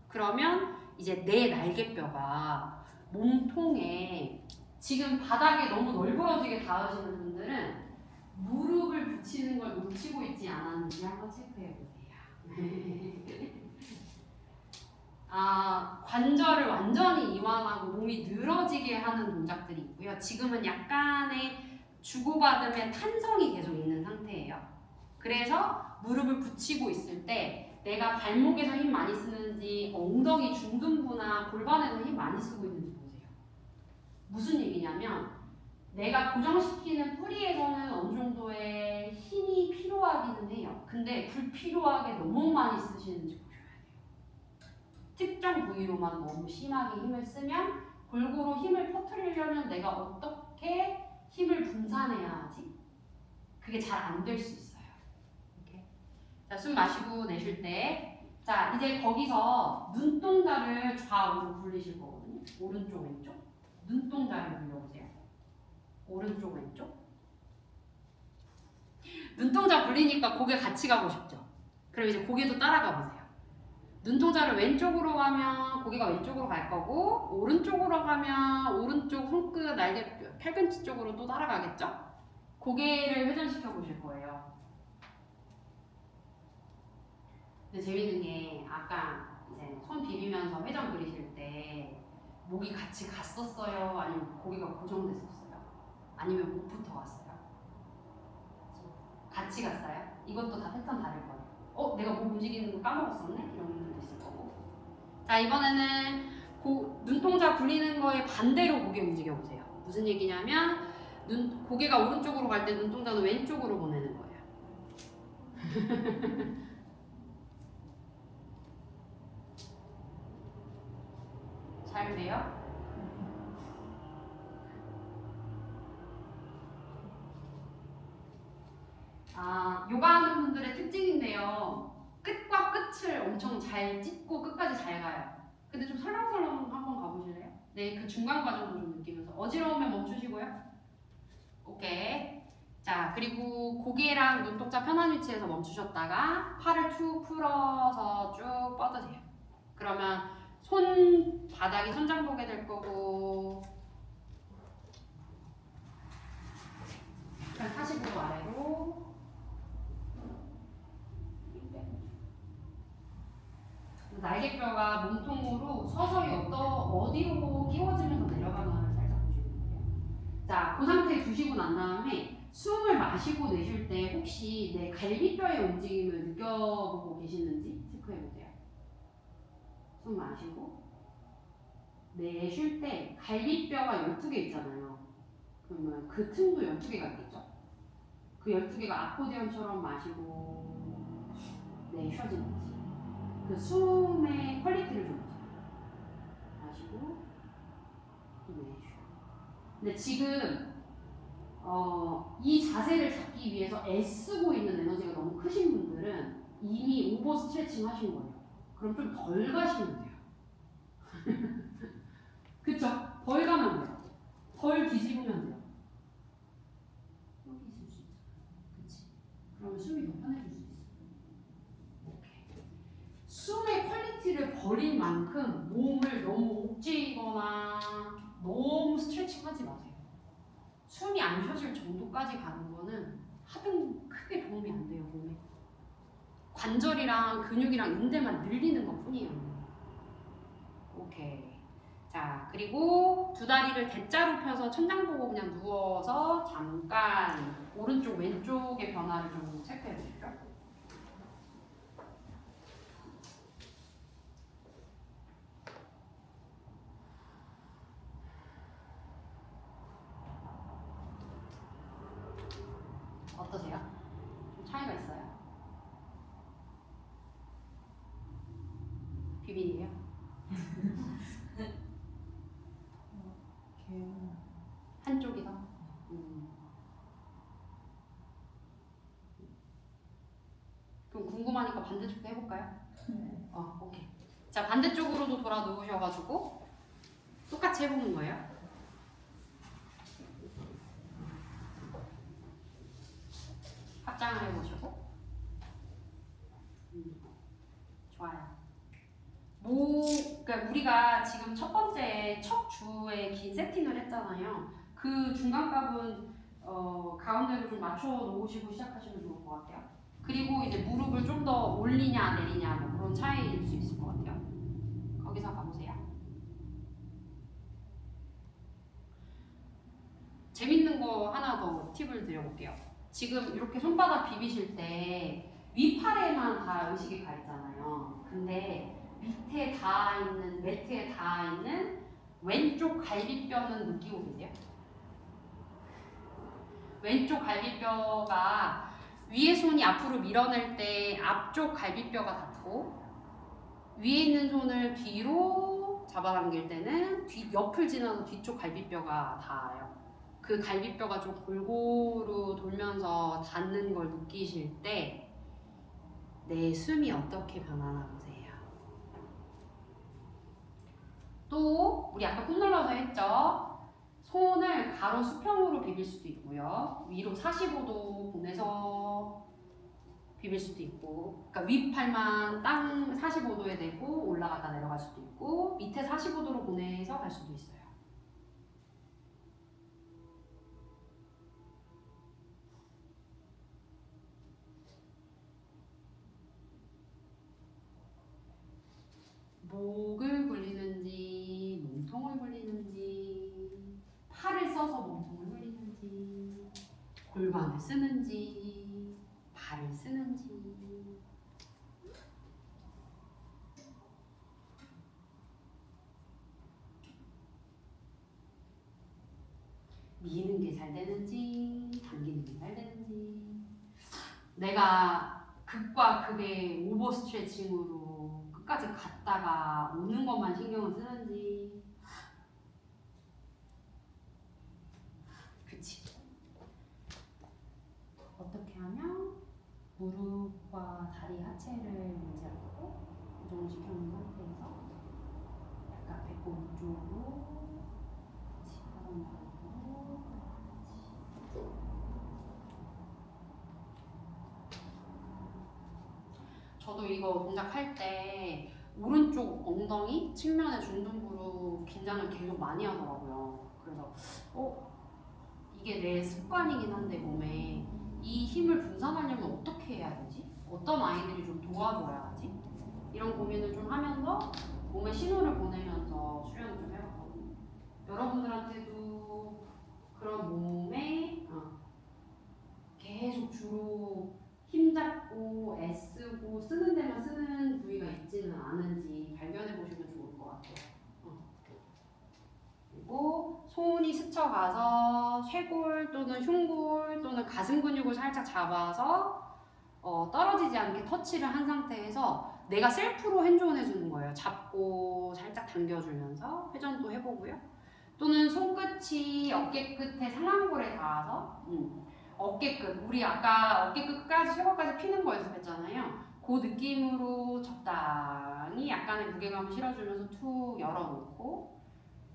그러면 이제 내 날개뼈가 몸통에 지금 바닥에 너무 널브러지게 닿으시는 분들은 무릎을 붙이는 걸 놓치고 있지 않았는지 한번 체크해 보세요. 관절을 완전히 이완하고 몸이 늘어지게 하는 동작들이 있고요. 지금은 약간의 주고받음의 탄성이 계속 있는 상태예요. 그래서 무릎을 붙이고 있을 때 내가 발목에서 힘 많이 쓰는지 엉덩이 중둔부나 골반에서 힘 많이 쓰고 있는지 보세요. 무슨 얘기냐면 내가 고정시키는 뿌리에서는 어느 정도의 힘이 필요하기는 해요. 근데 불필요하게 너무 많이 쓰시는지 보셔야 돼요. 특정 부위로만 너무 심하게 힘을 쓰면 골고루 힘을 퍼뜨리려면 내가 어떻게 힘을 분산해야 하지? 그게 잘 안 될 수 있어요. 이렇게. 자, 숨 마시고 내쉴 때. 자, 이제 거기서 눈동자를 좌우로 굴리실 거거든요. 오른쪽, 왼쪽. 눈동자를 굴려보세요. 오른쪽, 왼쪽. 눈동자 굴리니까 고개 같이 가고 싶죠? 그럼 이제 고개도 따라가 보세요. 눈동자를 왼쪽으로 가면 고개가 왼쪽으로 갈 거고 오른쪽으로 가면 오른쪽 손끝 날개 팔꿈치 쪽으로 또 따라가겠죠? 고개를 회전시켜 보실 거예요. 근데 재밌는 게 아까 이제 손 비비면서 회전 그리실 때 목이 같이 갔었어요? 아니면 고개가 고정됐었어요? 아니면 목부터 갔어요? 같이 갔어요? 이것도 다 패턴 다를 거예요. 내가 목 움직이는 거 까먹었었네? 이런 분들도 있을 거고. 자, 이번에는 눈동자 굴리는 거에 반대로 고개 움직여 보세요. 무슨 얘기냐면 고개가 오른쪽으로 갈 때 눈동자는 왼쪽으로 보내는 거예요. 잘 돼요? 요가하는 분들의 특징인데요. 끝과 끝을 엄청 잘 찢고 끝까지 잘 가요. 근데 좀 설렁설렁 한번 가보실래요? 네, 그 중간 과정도 좀 느끼면서. 어지러우면 멈추시고요. 오케이. 자, 그리고 고개랑 눈동자 편한 위치에서 멈추셨다가 팔을 툭 풀어서 쭉 뻗으세요. 그러면 손 바닥이 손장 보게 될 거고, 한 45도 아래로. 날개뼈가 몸통으로 서서히 어디로 끼워지면서 내려가는지를 살짝 보시는 거예요. 자, 그 상태에 두시고 난 다음에 숨을 마시고 내쉴 때 혹시 내 갈비뼈의 움직임을 느껴보고 계시는지 체크해 보세요. 숨 마시고 내쉴 때 갈비뼈가 12개 있잖아요. 그러면 그 틈도 12개가 있겠죠? 그 12개가 아코디언처럼 마시고 내쉬어지는 거지. 그 숨의 퀄리티를 좀 보세요. 마시고 또 내쉬고. 근데 지금 이 자세를 잡기 위해서 애쓰고 있는 에너지가 너무 크신 분들은 이미 오버 스트레칭 하신 거예요. 그럼 좀 덜 가시면 돼요. 그쵸? 덜 가면 돼요. 덜 뒤집으면 돼요. 여기 있을 수 있잖아. 그치? 그러면 숨이 더 편해질 수 있어. 오케이. 숨의 퀄리티를 버린 만큼 몸을 너무 억제이거나 너무 스트레칭 하지 마세요. 숨이 안 쉬어질 정도까지 가는 거는 하등 크게 도움이 안 돼요, 몸에. 관절이랑 근육이랑 인대만 늘리는 것 뿐이에요. 오케이. 자, 그리고 두 다리를 대자로 펴서 천장 보고 그냥 누워서 잠깐 오른쪽 왼쪽의 변화를 좀 체크해 보시죠. 어떠세요? 좀 차이가 있어요? 비밀이에요? 한쪽이 더? 그럼 궁금하니까 반대쪽도 해볼까요? 네. 오케이. 자, 반대쪽으로도 돌아 누우셔가지고 똑같이 해보는 거예요. 확장을 해보시고. 좋아요. 그러니까 우리가 지금 첫 번째 척추에 긴 세팅을 했잖아요. 그 중간값은 가운데로 좀 맞춰 놓으시고 시작하시면 좋을 것 같아요. 그리고 이제 무릎을 좀 더 올리냐 내리냐 뭐 그런 차이일 수 있을 것 같아요. 거기서 가보세요. 재밌는 거 하나 더 팁을 드려볼게요. 지금 이렇게 손바닥 비비실 때 윗팔에만 다 의식이 가 있잖아요. 근데 밑에 닿아 있는, 매트에 닿아 있는 왼쪽 갈비뼈는 느끼고 계세요? 왼쪽 갈비뼈가 위에 손이 앞으로 밀어낼 때 앞쪽 갈비뼈가 닿고, 위에 있는 손을 뒤로 잡아당길 때는 옆을 지나서 뒤쪽 갈비뼈가 닿아요. 그 갈비뼈가 좀 골고루 돌면서 닿는 걸 느끼실 때 내 숨이 어떻게 변하나 보세요. 또 우리 아까 꾹 눌러서 했죠? 손을 가로 수평으로 비빌 수도 있고요. 위로 45도 보내서 비빌 수도 있고, 그러니까 윗팔만 땅 45도에 대고 올라갔다 내려갈 수도 있고, 밑에 45도로 보내서 갈 수도 있어요. 목을 굴리는지, 몸통을 굴리는지, 팔을 써서 몸통을 굴리는지, 골반을 쓰는지, 발을 쓰는지. 미는 게 잘 되는지, 당기는 게 잘 되는지. 내가 극과 극의 오버 스트레칭으로 끝까지 갔다가 오는 것만 신경을 쓰는지. 그치. 어떻게 하면 무릎과 다리 하체를 유지하고 고정시켜놓은 상태에서 약간 배꼽 위쪽으로 같이 하던 말고 같이 저도 이거 동작할 때 오른쪽 엉덩이 측면의 중둔부로 긴장을 계속 많이 하더라고요. 그래서 이게 내 습관이긴 한데 몸에 이 힘을 분산하려면 어떻게 해야 되지? 어떤 아이들이 좀 도와줘야 하지? 이런 고민을 좀 하면서 몸에 신호를 보내면서 수련을 좀 해봤거든요. 여러분들한테도 그런 몸에 계속 주로 힘잡고 애쓰고 쓰는 데만 쓰는 부위가 있지는 않은지 발견해 보시면 좋을 것 같아요. 그리고 손이 스쳐가서 쇄골 또는 흉골 또는 가슴 근육을 살짝 잡아서 떨어지지 않게 터치를 한 상태에서 내가 셀프로 핸즈온 해주는 거예요. 잡고 살짝 당겨주면서 회전도 해보고요. 또는 손끝이 어깨 끝에 상완골에 닿아서 어깨 끝, 우리 아까 어깨 끝까지 쇄골까지 피는 거 연습했잖아요. 그 느낌으로 적당히 약간의 무게감을 실어주면서 툭 열어놓고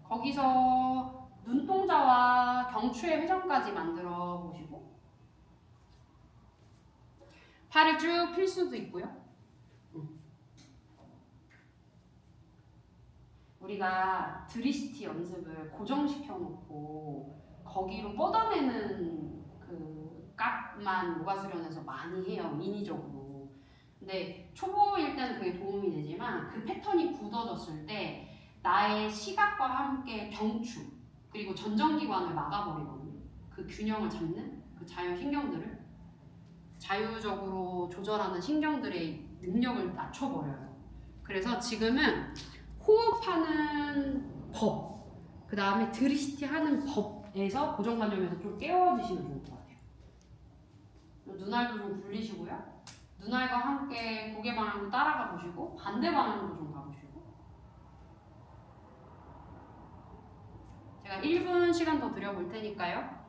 거기서 눈동자와 경추의 회전까지 만들어 보시고 팔을 쭉 필 수도 있고요. 우리가 드리시티 연습을 고정시켜 놓고 거기로 뻗어내는 그 값만 요가 수련에서 많이 해요. 인위적으로. 근데 초보일 때는 그게 도움이 되지만 그 패턴이 굳어졌을 때 나의 시각과 함께 경추 그리고 전정기관을 막아버리거든요. 그 균형을 잡는 그 자율신경들을 자유적으로 조절하는 신경들의 능력을 낮춰버려요. 그래서 지금은 호흡하는 법, 그 다음에 드리시티 하는 법에서 고정관념에서 좀 깨워지시면 좋을 것 같아요. 눈알도 좀 굴리시고요. 눈알과 함께 고개 방향도 따라가 보시고 반대 방향으로 좀 가보시고 제가 1분 시간 더 드려볼 테니까요.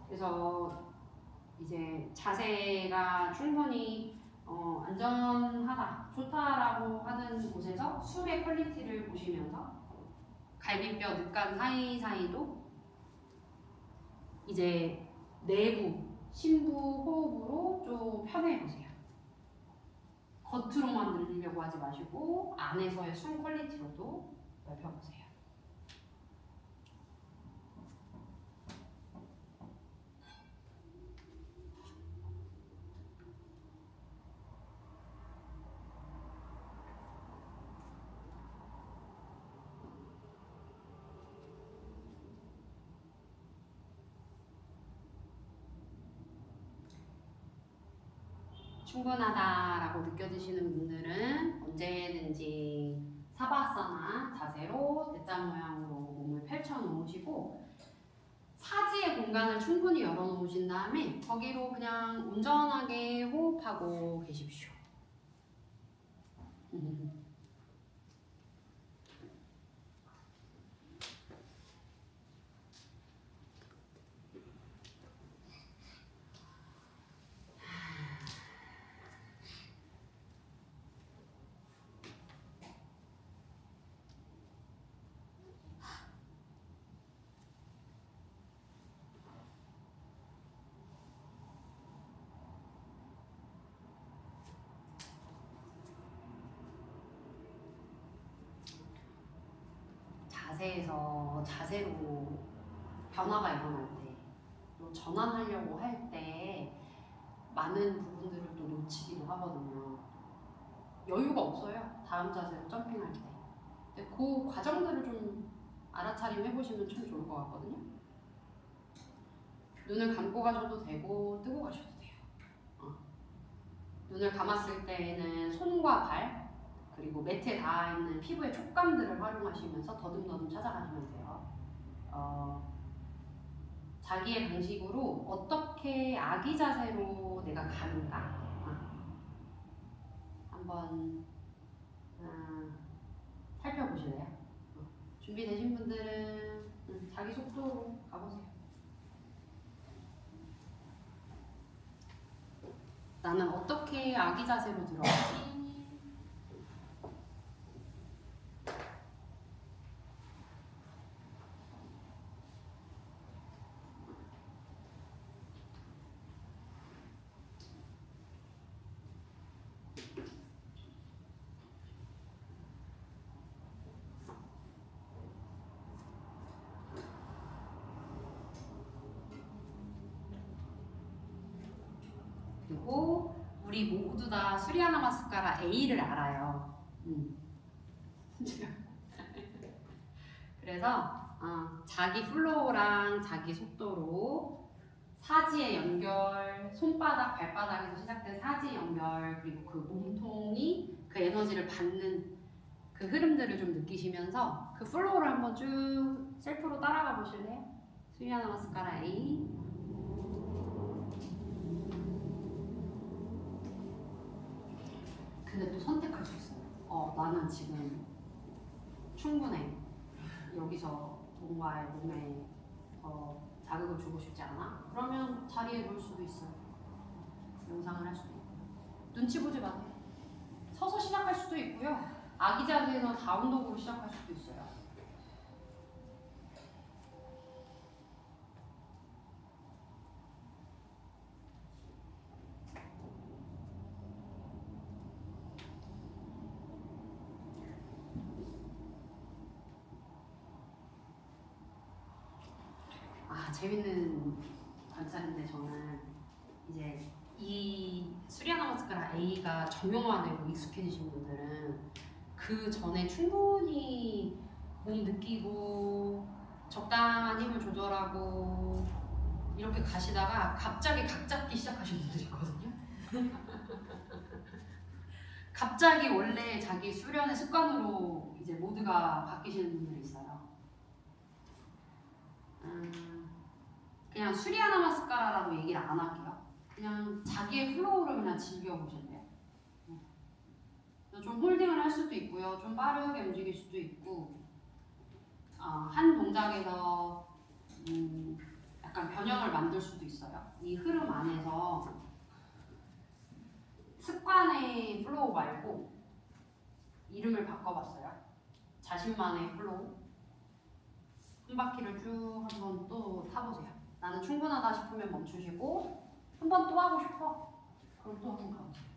그래서 이제 자세가 충분히 안전하다, 좋다라고 하는 곳에서 숨의 퀄리티를 보시면서 갈비뼈 늑간 사이사이도 이제 내부, 심부 호흡으로 좀 편해보세요. 겉으로만 늘리려고 하지 마시고 안에서의 숨 퀄리티로도 넓혀보세요. 충분하다라고 느껴지시는 분들은 언제든지 사바아사나 자세로 대자 모양으로 몸을 펼쳐 놓으시고 사지의 공간을 충분히 열어 놓으신 다음에 거기로 그냥 온전하게 호흡하고 계십시오. 자세에서 자세로 변화가 일어날 때, 또 전환하려고 할 때 많은 부분들을 또 놓치기도 하거든요. 여유가 없어요. 다음 자세로 점핑할 때. 근데 그 과정들을 좀 알아차림 해보시면 참 좋을 것 같거든요. 눈을 감고 가셔도 되고 뜨고 가셔도 돼요. 눈을 감았을 때에는 손과 발 그리고 매트에 닿아있는 피부의 촉감들을 활용하시면서 더듬더듬 찾아가시면 돼요. 자기의 방식으로 어떻게 아기 자세로 내가 가는가 한번 살펴보실래요? 준비되신 분들은 자기 속도로 가보세요. 나는 어떻게 아기 자세로 들어가지? 그리고 우리 모두 다 수리아나 마스카라 A를 알아요. 그래서 자기 플로우랑 자기 속도로 사지의 연결, 손바닥, 발바닥에서 시작된 사지 연결, 그리고 그 몸통이 그 에너지를 받는 그 흐름들을 좀 느끼시면서 그 플로우를 한번 쭉 셀프로 따라가 보실래요? 수리아나 마스카라 A. 근데 또 선택할 수 있어요. 나는 지금 충분해. 여기서 뭔가의 몸에 더 자극을 주고 싶지 않아? 그러면 자리에 놓을 수도 있어요. 명상을 할 수도 있고. 눈치 보지 마세요. 서서 시작할 수도 있고요. 아기 자세에서 다운독으로 시작할 수도 있어요. 재밌는 관찰인데 저는 이제 이 수리아나 마스카라 A가 정형화되고 익숙해지신 분들은 그 전에 충분히 몸 느끼고 적당한 힘을 조절하고 이렇게 가시다가 갑자기 각 잡기 시작하신 분들이 있거든요. 갑자기 원래 자기 수련의 습관으로 이제 모두가 바뀌시는 분들이 있어요. 그냥 수리아나 마스카라라고 얘기를 안 할게요. 그냥 자기의 플로우를 그냥 즐겨보실래요? 좀 홀딩을 할 수도 있고요. 좀 빠르게 움직일 수도 있고 한 동작에서 약간 변형을 만들 수도 있어요. 이 흐름 안에서 습관의 플로우 말고 이름을 바꿔봤어요. 자신만의 플로우. 한 바퀴를 쭉 한번 또 타보세요. 나는 충분하다 싶으면 멈추시고 한 번 또 하고 싶어. 그럼 또 한번 가보세요.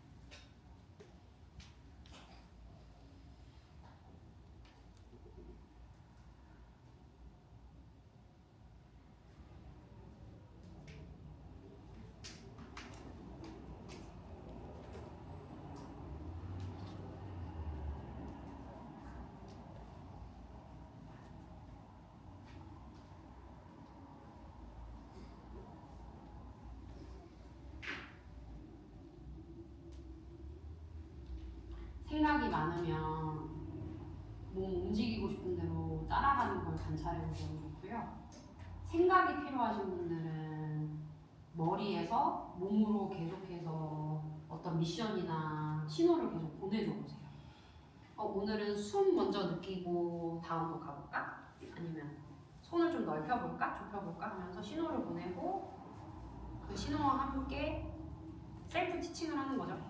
생각이 많으면 몸 움직이고 싶은 대로 따라가는 걸 관찰해보셔도 좋고요. 생각이 필요하신 분들은 머리에서 몸으로 계속해서 어떤 미션이나 신호를 계속 보내줘 보세요. 오늘은 숨 먼저 느끼고 다음으로 가볼까? 아니면 손을 좀 넓혀볼까? 좁혀볼까? 하면서 신호를 보내고 그 신호와 함께 셀프 티칭을 하는 거죠.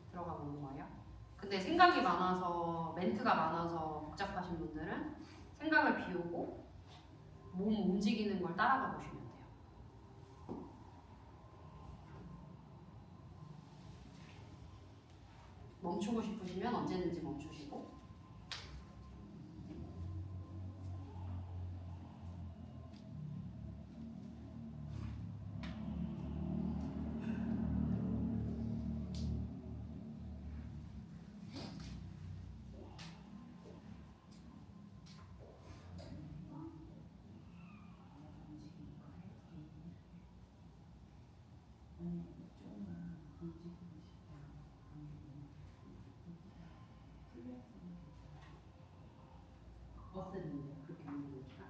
들어가 보는 거예요. 근데 생각이 많아서 멘트가 많아서 복잡하신 분들은 생각을 비우고 몸 움직이는 걸 따라가 보시면 돼요. 멈추고 싶으시면 언제든지 멈추시고 어땠는데 그렇게 움직이니까?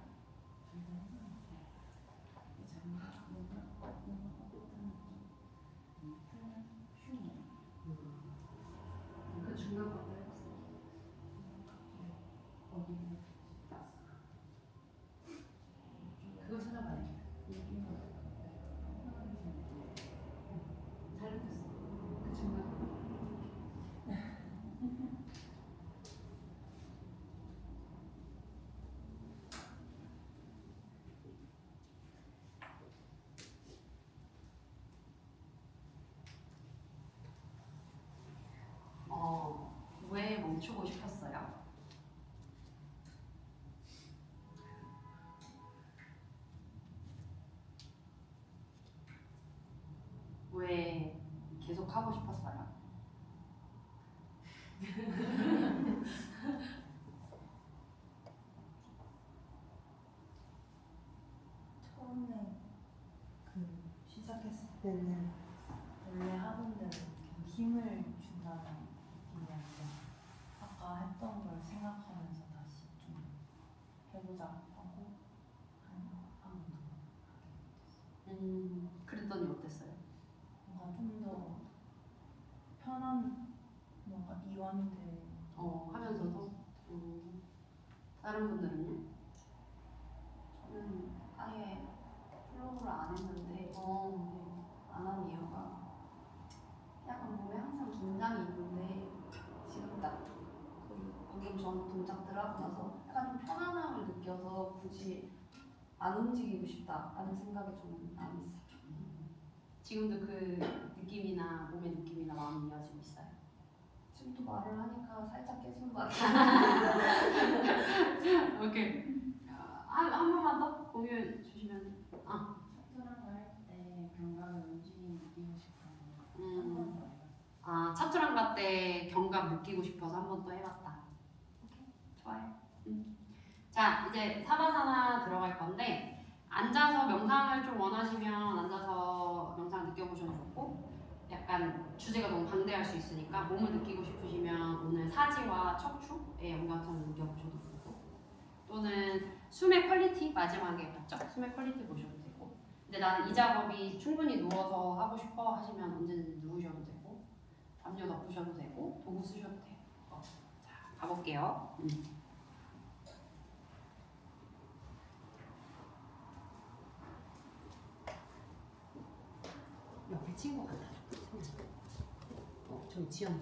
그 중간 것도 해봤어요. 그거 찾아봐요. 잘 느꼈어. 그 중간 거. 왜 멈추고 싶었어요? 왜 계속 하고 싶었어요? 처음에 그 시작했을 때는 원래 하던 대로 계속 힘을 준다는 느낌이 아니라 아까 했던 걸 생각하면서 다시 좀 해보자 하고 한번더 하게 됐어요. 그랬더니 어땠어요? 뭔가 좀 더 편한 뭔가 이완이 돼. 하면서도 다른 분들은요? 저는 아예 플로우를 안 했는데 안 한 이유가 약간 몸에 항상 긴장이 있는데 지금 딱그 방금 전 동작들 하고 나서 약간 좀 편안함을 느껴서 굳이 안 움직이고 싶다라는 생각이 좀 안 했어요. 지금도 그 느낌이나 몸의 느낌이나 마음이 이어지고 있어요? 지금 또 말을 하니까 살짝 깨진 것 같아요. 오케이. 한 번만 더 공유해 주시면. 척추라고 할 때 견갑의 움직임 느끼고 싶어서 한번 더 해봤어요. 차투랑가 때 경감 느끼고 싶어서 한 번 또 해봤다. 오케이, 좋아요. 자, 이제 사바사나 들어갈 건데 앉아서 명상을 좀 원하시면 앉아서 명상 느껴보셔도 좋고, 약간 주제가 너무 방대할 수 있으니까 몸을 느끼고 싶으시면 오늘 사지와 척추의 연관성을 느껴보셔도 되고, 또는 숨의 퀄리티 마지막에 봤죠? 숨의 퀄리티 보셔도 되고, 근데 나는 이 작업이 충분히 누워서 하고 싶어 하시면 언제든지 누우셔도 되고, 담요 덮으셔도 되고, 도구 쓰셔도 돼요. 자, 가볼게요. 옆에 친구 같아. 저기 지연이.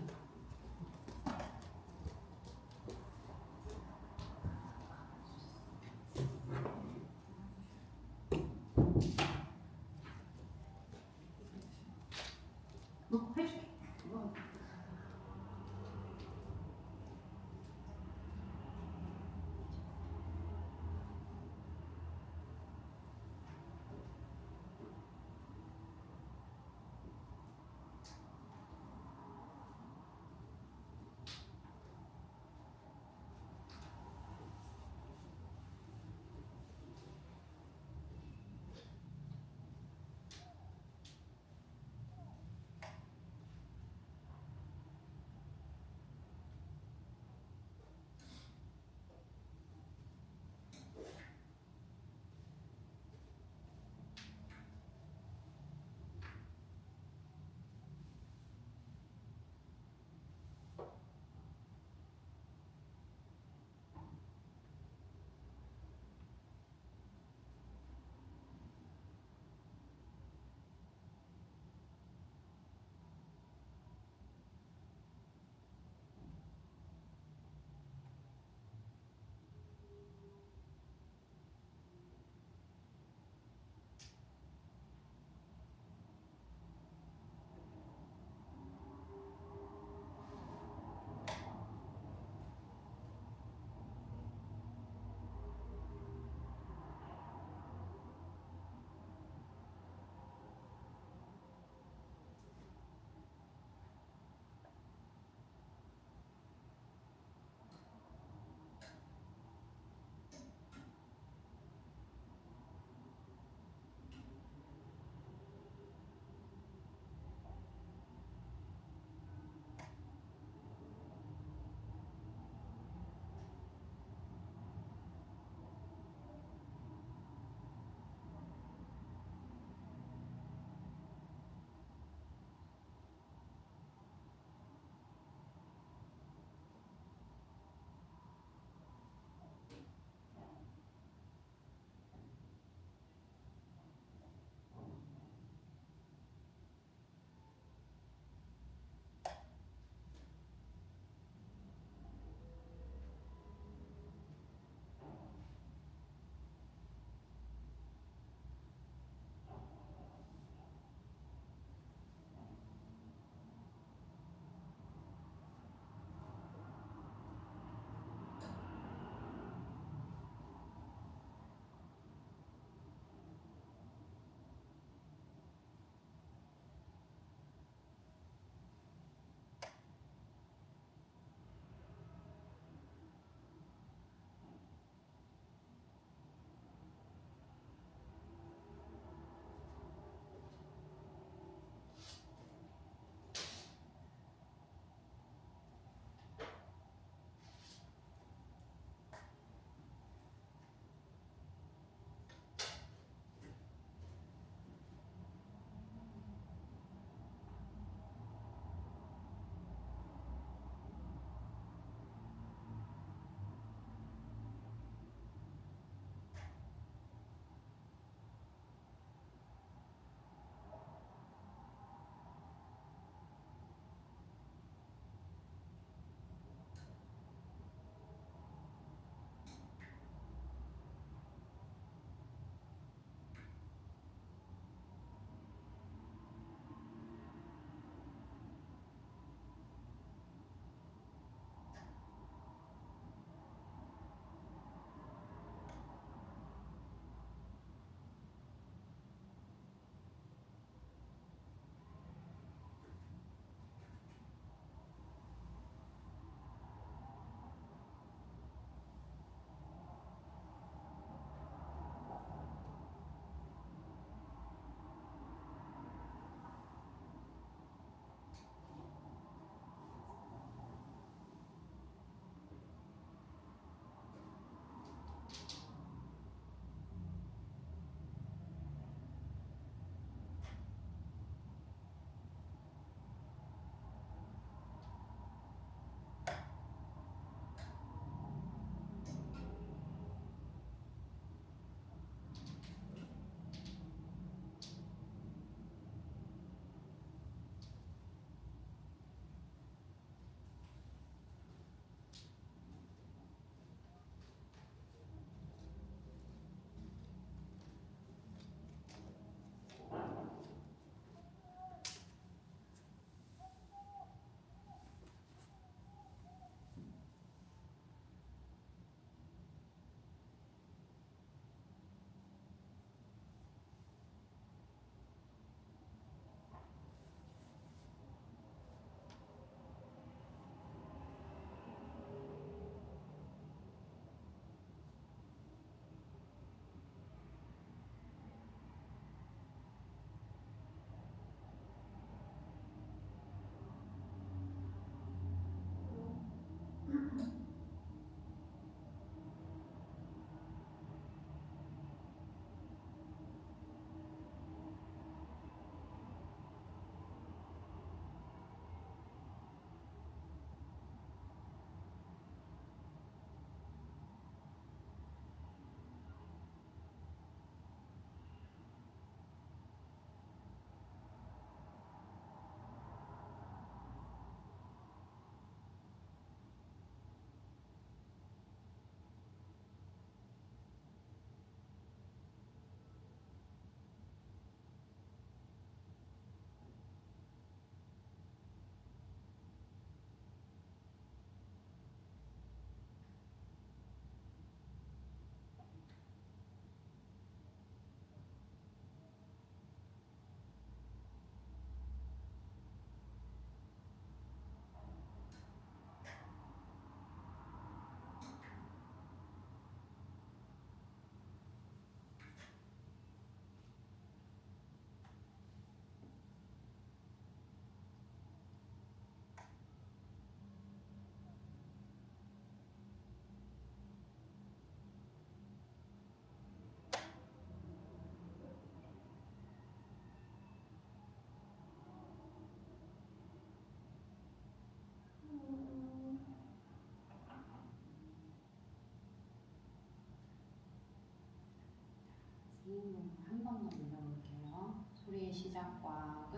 해줄게.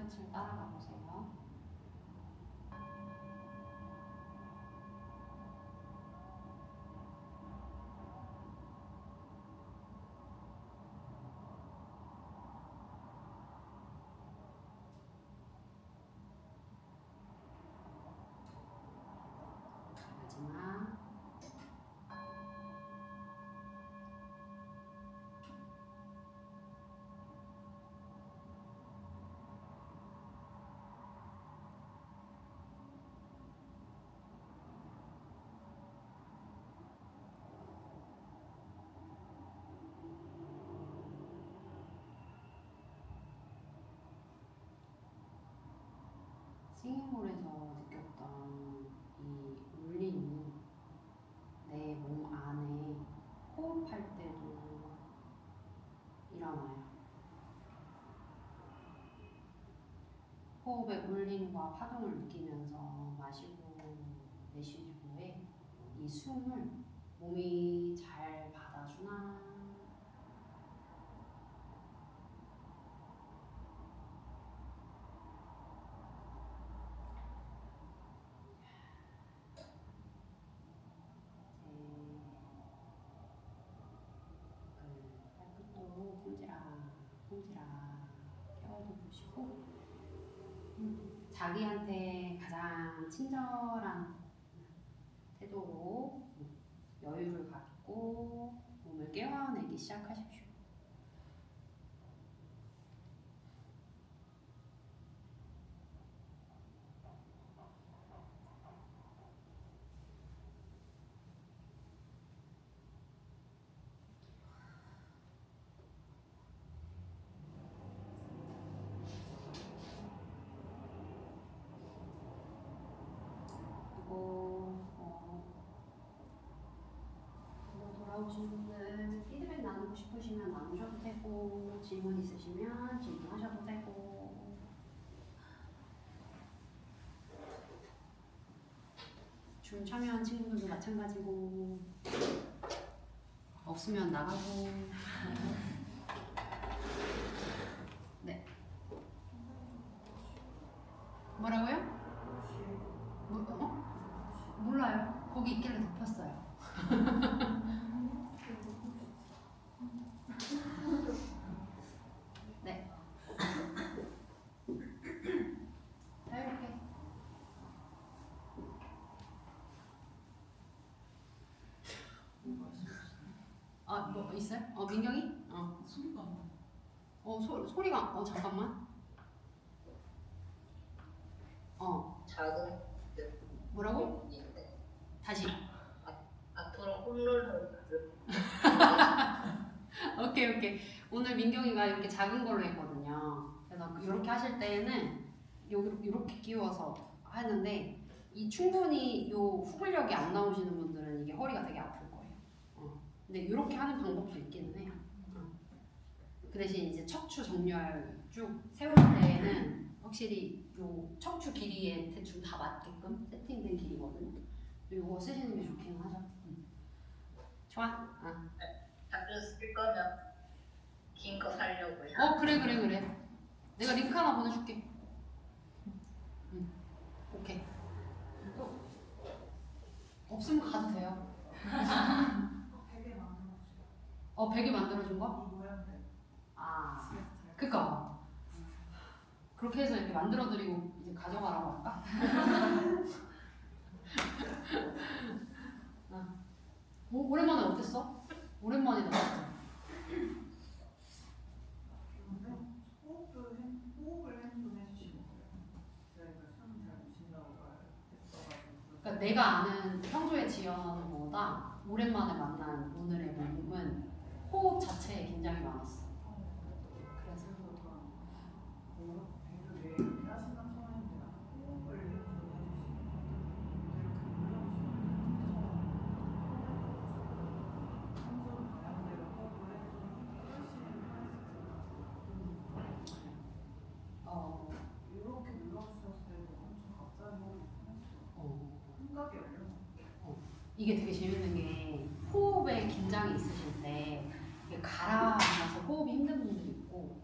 끝을 따라가 보세요. 마지막. 싱잉볼에서 느꼈던 이 울림이 내 몸 안에 호흡할 때도 일어나요. 호흡의 울림과 파동을 느끼면서 마시고 내쉬는 후에 이 숨을 몸이 잘 받아주나 발끝도 꼼지락 껴도 보시고 자기한테 가장 친절한 태도로 여유를 갖고 몸을 깨워내기 시작하십시오. 돌아오신 분들 피드백 나누고 싶으시면 나누셔도 되고 질문 있으시면 질문하셔도 되고 줌 참여한 친구들도 마찬가지고 없으면 나가고 네 뭐라고요? 몰라요. 거기 있길래 덮었어요. 네. 자유롭게. 뭐 있어요? 민경이? 소리가 안 나. 소리가 잠깐만. 작은 뭐라고? 인데 다시. 앞으로 홈런을 오케이. 오늘 민경이가 이렇게 작은 걸로 했거든요. 그래서 이렇게 하실 때에는 여기 이렇게 끼워서 하는데 이 충분히 요 후근력이 안 나오시는 분들은 이게 허리가 되게 아플 거예요. 근데 이렇게 하는 방법도 있기는 해요. 그 대신 이제 척추 정렬 쭉 세울 때는 확실히 요 척추 길이에 대충 다 맞게끔 세팅된 길이거든요. 요거 쓰시는 게 좋기는 하죠. 좋아. 답변 쓸 거면 긴 거 살려고요. 그래. 내가 링크 하나 보내줄게. 오케이. 없으면 가도 돼요. 베개 만들어주세요. 베개 만들어준 거? 이 모양대. 그니까. 그렇게 해서 이렇게 만들어드리고 이제 가져가라고 할까? 오랜만에 어땠어? 오랜만이다. 호흡을 좀 해주시면 돼요. 제가 숨잘 못 쉰다고 말했어가지고. 그러니까 내가 아는 평소에 지연보다 오랜만에 만난 오늘의 몸은 호흡 자체에 긴장이 많았어. 그래서 배를 왜 이렇게 하신다 처음인데 호흡을 좀 해주시면 평소 방향대로 호흡을 해주면 훨씬 이렇게 눌러주셨을 때도 엄청 갑자기 호흡이 편했어요. 감각이 열려요. 이게 되게 재밌는 게 호흡에 긴장이 있으실 때 이게 가라앉아서 호흡이 힘든 분들이 있고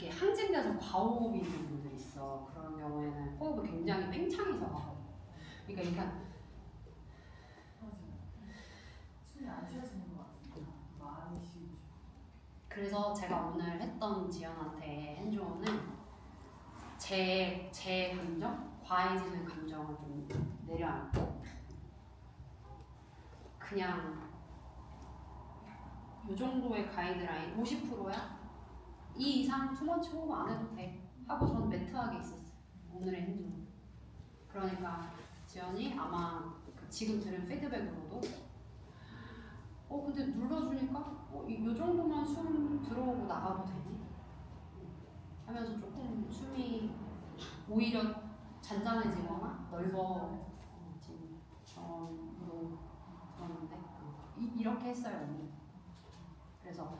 이렇게 항진돼서 과호흡이 있는 분들이 있어. 그런 경우에는 호흡을 굉장히 뺑창해서 하거든. 그러니까 약간 숨이 안 쉬어지는 것 같은데 많이 쉬고 싶어. 그래서 제가 오늘 했던 지연한테 핸즈온은 제 감정, 과해지는 감정을 좀 내려앉고 그냥 이 정도의 가이드라인 50%야? 이 이상 투머치 호흡 안 해도 돼 하고 전 매트하게 있었어요. 오늘의 핸즈온. 그러니까 지연이 아마 지금 들은 피드백으로도 근데 눌러주니까 이 정도만 숨 들어오고 나가도 되지? 하면서 조금 숨이 오히려 잔잔해지거나 넓어지는 경험도 들었는데 이렇게 했어요 오늘. 그래서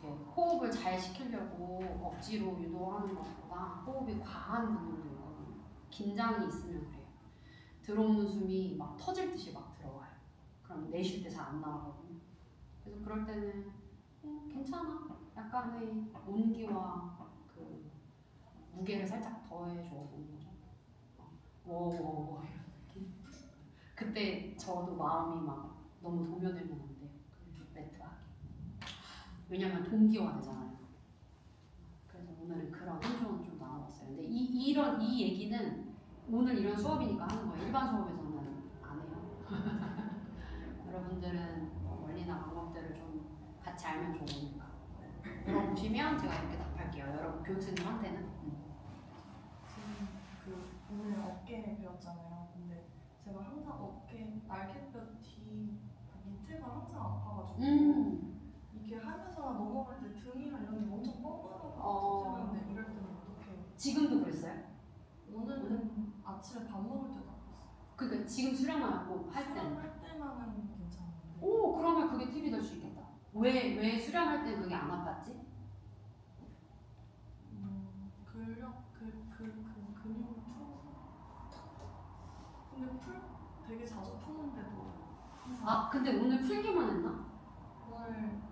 이렇게 호흡을 잘 시키려고 억지로 유도하는 것보다 호흡이 과한 분들도 있거든요. 긴장이 있으면 그래요. 들어오는 숨이 막 터질 듯이 막 들어와요. 그럼 내쉴 때 잘 안 나가거든요. 그래서 그럴 때는 괜찮아. 약간의 온기와 그 무게를 살짝 더해줘 보는 거죠. 워워워 이런 느낌. 그때 저도 마음이 막 너무 도면되면 안 돼요. 매트하게. 왜냐면 동기화 되잖아요. 그래서 오늘은 그런 핸즈온 좀 나눠봤어요. 근데 이 얘기는 오늘 이런 수업이니까 하는 거예요. 일반 수업에서는 안 해요. 여러분들은 원리나 방법들을 좀 같이 알면 좋으니까 물어보시면 제가 이렇게 답할게요. 여러분 교육생님한테는. 그 오늘 어깨 배웠잖아요. 근데 제가 항상 어깨 날개뼈 뒤 밑에가 항상 아파가지고 이게 하면서 넘어갈 때 등이랑 이런 게 엄청 뻐근하고 생겼는데 이럴 때는 어떻게? 지금도 그랬어요? 오늘은 아침에 밥 먹을 때도 아팠어요. 그러니까 지금 수련하고 할 때는? 수련할 때만은 괜찮은데. 오, 그러면 그게 팁이 될 수 있겠다. 왜 수련할 때 그게 안 아팠지? 근육을 풀어서. 근데 되게 자주 푸는데도 항상. 근데 오늘 풀기만 했나?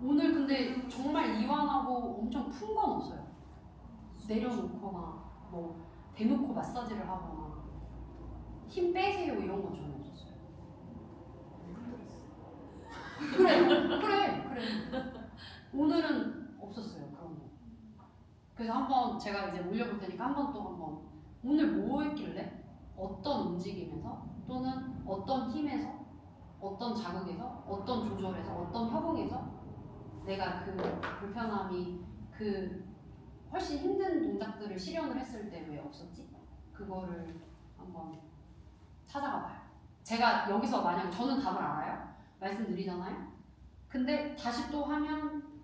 오늘 근데 정말 이완하고 엄청 푼 건 없어요. 내려놓거나 뭐 대놓고 마사지를 하거나 힘 빼세요 이런 건 전혀 없었어요. 그래. 오늘은 없었어요 그런 거. 그래서 한번 제가 이제 올려볼 테니까 한번 오늘 뭐 했길래 어떤 움직임에서 또는 어떤 힘에서 어떤 자극에서 어떤 조절에서 어떤 협응에서 내가 그 불편함이 그 훨씬 힘든 동작들을 실현을 했을 때 왜 없었지? 그거를 한번 찾아가 봐요. 제가 여기서 만약 저는 답을 알아요? 말씀드리잖아요? 근데 다시 또 하면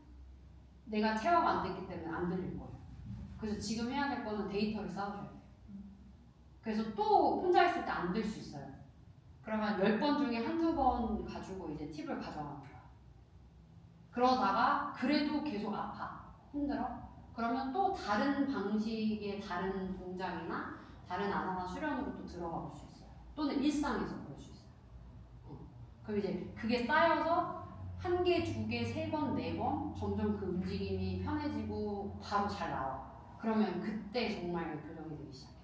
내가 체화가 안 됐기 때문에 안 들릴 거예요. 그래서 지금 해야 될 거는 데이터를 쌓으셔야 돼요. 그래서 또 혼자 있을 때 안 될 수 있어요. 그러면 10번 중에 한두 번 가지고 이제 팁을 가져가는 거야. 그러다가 그래도 계속 아파. 힘들어? 그러면 또 다른 방식의 다른 동작이나 다른 아사나 수련으로 또 들어가 볼 수 있어요. 또는 일상에서 볼 수 있어요. 그럼 이제 그게 쌓여서 1개, 2개, 3번, 4번 점점 그 움직임이 편해지고 바로 잘 나와. 그러면 그때 정말 교정이 되기 시작해요.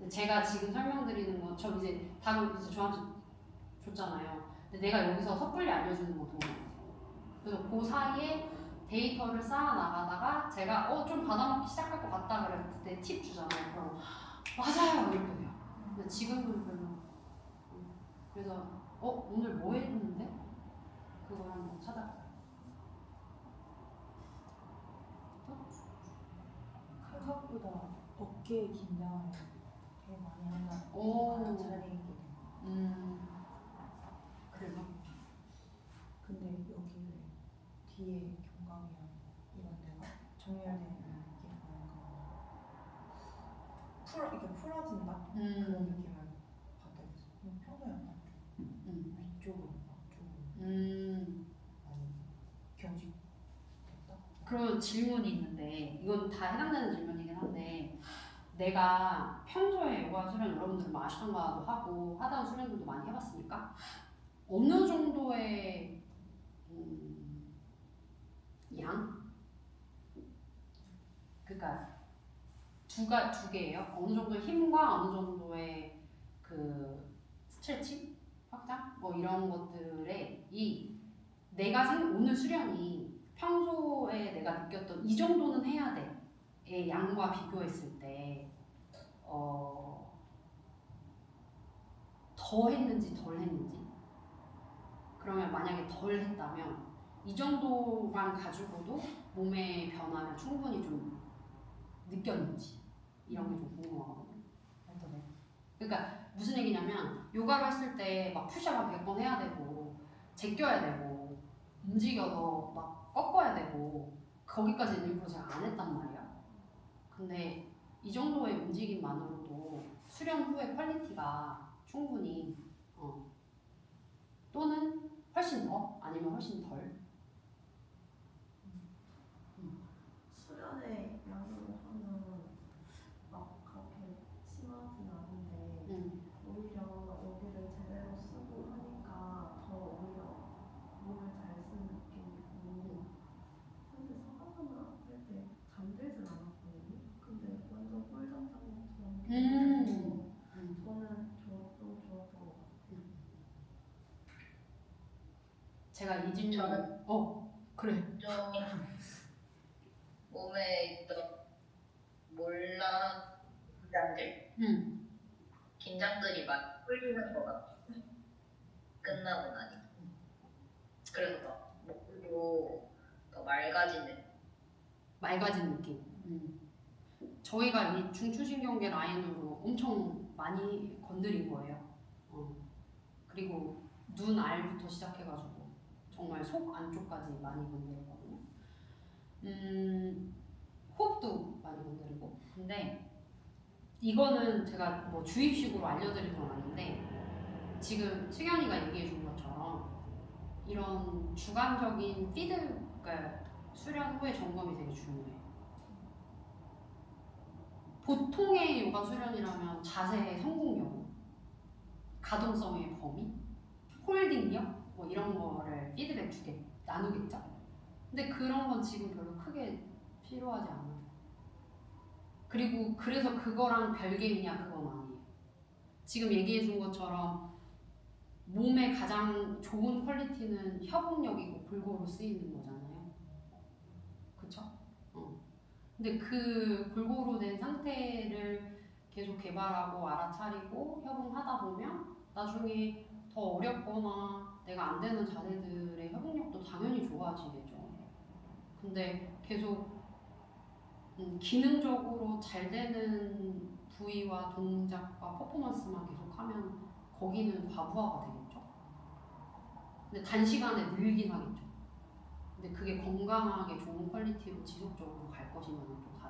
제가 지금 설명드리는 건 저 이제 답을 이제 저한테 줬잖아요. 근데 내가 여기서 섣불리 알려주는 거 도움이 안 돼요. 그래서 그 사이에 데이터를 쌓아 나가다가 제가 좀 받아먹기 시작할 것 같다 그래서 그때 팁 주잖아요. 그럼 맞아요 이렇게 돼요. 근데 지금은 별로. 그래서 오늘 뭐 했는데? 그걸 한번 찾아봐요. 생각보다 어깨 긴장을 되게 많이 하는 차례이거든요. 그래서 근데 여기 뒤에 경감이랑 이런 데가 정렬되는 느낌 뭔가 이렇게 풀어진다 그런 느낌을 받아요. 평소에 약간 위쪽으로 앞쪽으로 많이 경직됐다. 그런 질문이 있는데 이건 다 해당되는 질문이긴 한데 내가 평소에 요가 수련 여러분들 뭐 아시탄가도 하고 하다운 수련들도 많이 해봤으니까 어느 정도의 양? 그러니까 두 개예요. 어느 정도의 힘과 어느 정도의 그 스트레칭, 확장, 뭐 이런 것들에 이 내가 오늘 수련이 평소에 내가 느꼈던 이 정도는 해야 돼의 양과 비교했을 때 더 했는지 덜 했는지, 그러면 만약에 덜 했다면 이 정도만 가지고도 몸의 변화를 충분히 좀 느꼈는지 이런 게 좀 궁금하거든요. 그러니까 무슨 얘기냐면 요가를 했을 때 막 푸시업 한 100번 해야 되고 제껴야 되고 움직여서 막 꺾어야 되고 거기까지는 일부러 제가 안 했단 말이야. 근데 이 정도의 움직임만으로도 수련 후의 퀄리티가 충분히 또는 훨씬 더 아니면 훨씬 덜. 수련의 양으로 하면 막 그렇게 심하진 않은데 오히려 여기를 제대로 쓰고 하니까 더 오히려 몸을 잘 쓰는 느낌이고 사실 사바사나 할 때 잠들진 않았거든요. 근데 완전 꿀잠 잔 것처럼 저는 좀 좋았던 것 같아요. 제가 이 질문 저는 그래. 좀 몸에 있던 몰라 긴장들이 많이 풀리는 것 같아요. 끝나고 나니. 그래서 막 목도 더 맑아진 느낌. 저희가 이 중추신경계 라인으로 엄청 많이 건드린 거예요. 그리고 눈 알부터 시작해가지고 정말 속 안쪽까지 많이 건드렸거든요. 호흡도 많이 건드리고. 근데 이거는 제가 뭐 주입식으로 알려드린 건 아닌데 지금 승현이가 얘기해 준 것처럼 이런 주관적인 그러니까 수련 후의 점검이 되게 중요해요. 보통의 요가 수련이라면 자세의 성공력, 가동성의 범위, 홀딩력 뭐 이런 거를 피드백 나누겠죠? 근데 그런 건 지금 별로 크게 필요하지 않아요. 그리고 그래서 그거랑 별개이냐 그건 아니에요. 지금 얘기해 준 것처럼 몸의 가장 좋은 퀄리티는 협응력이고 골고루 쓰이는 거잖아요. 그쵸? 근데 그 골고루 된 상태를 계속 개발하고 알아차리고 협응하다 보면 나중에 더 어렵거나 내가 안 되는 자세들의 협응력도 당연히 좋아지겠죠. 근데 계속 기능적으로 잘 되는 부위와 동작과 퍼포먼스만 계속하면 거기는 과부하가 되겠죠. 근데 단시간에 늘긴 하겠죠. 근데 그게 건강하게 좋은 퀄리티로 지속적으로 갈 것이면 또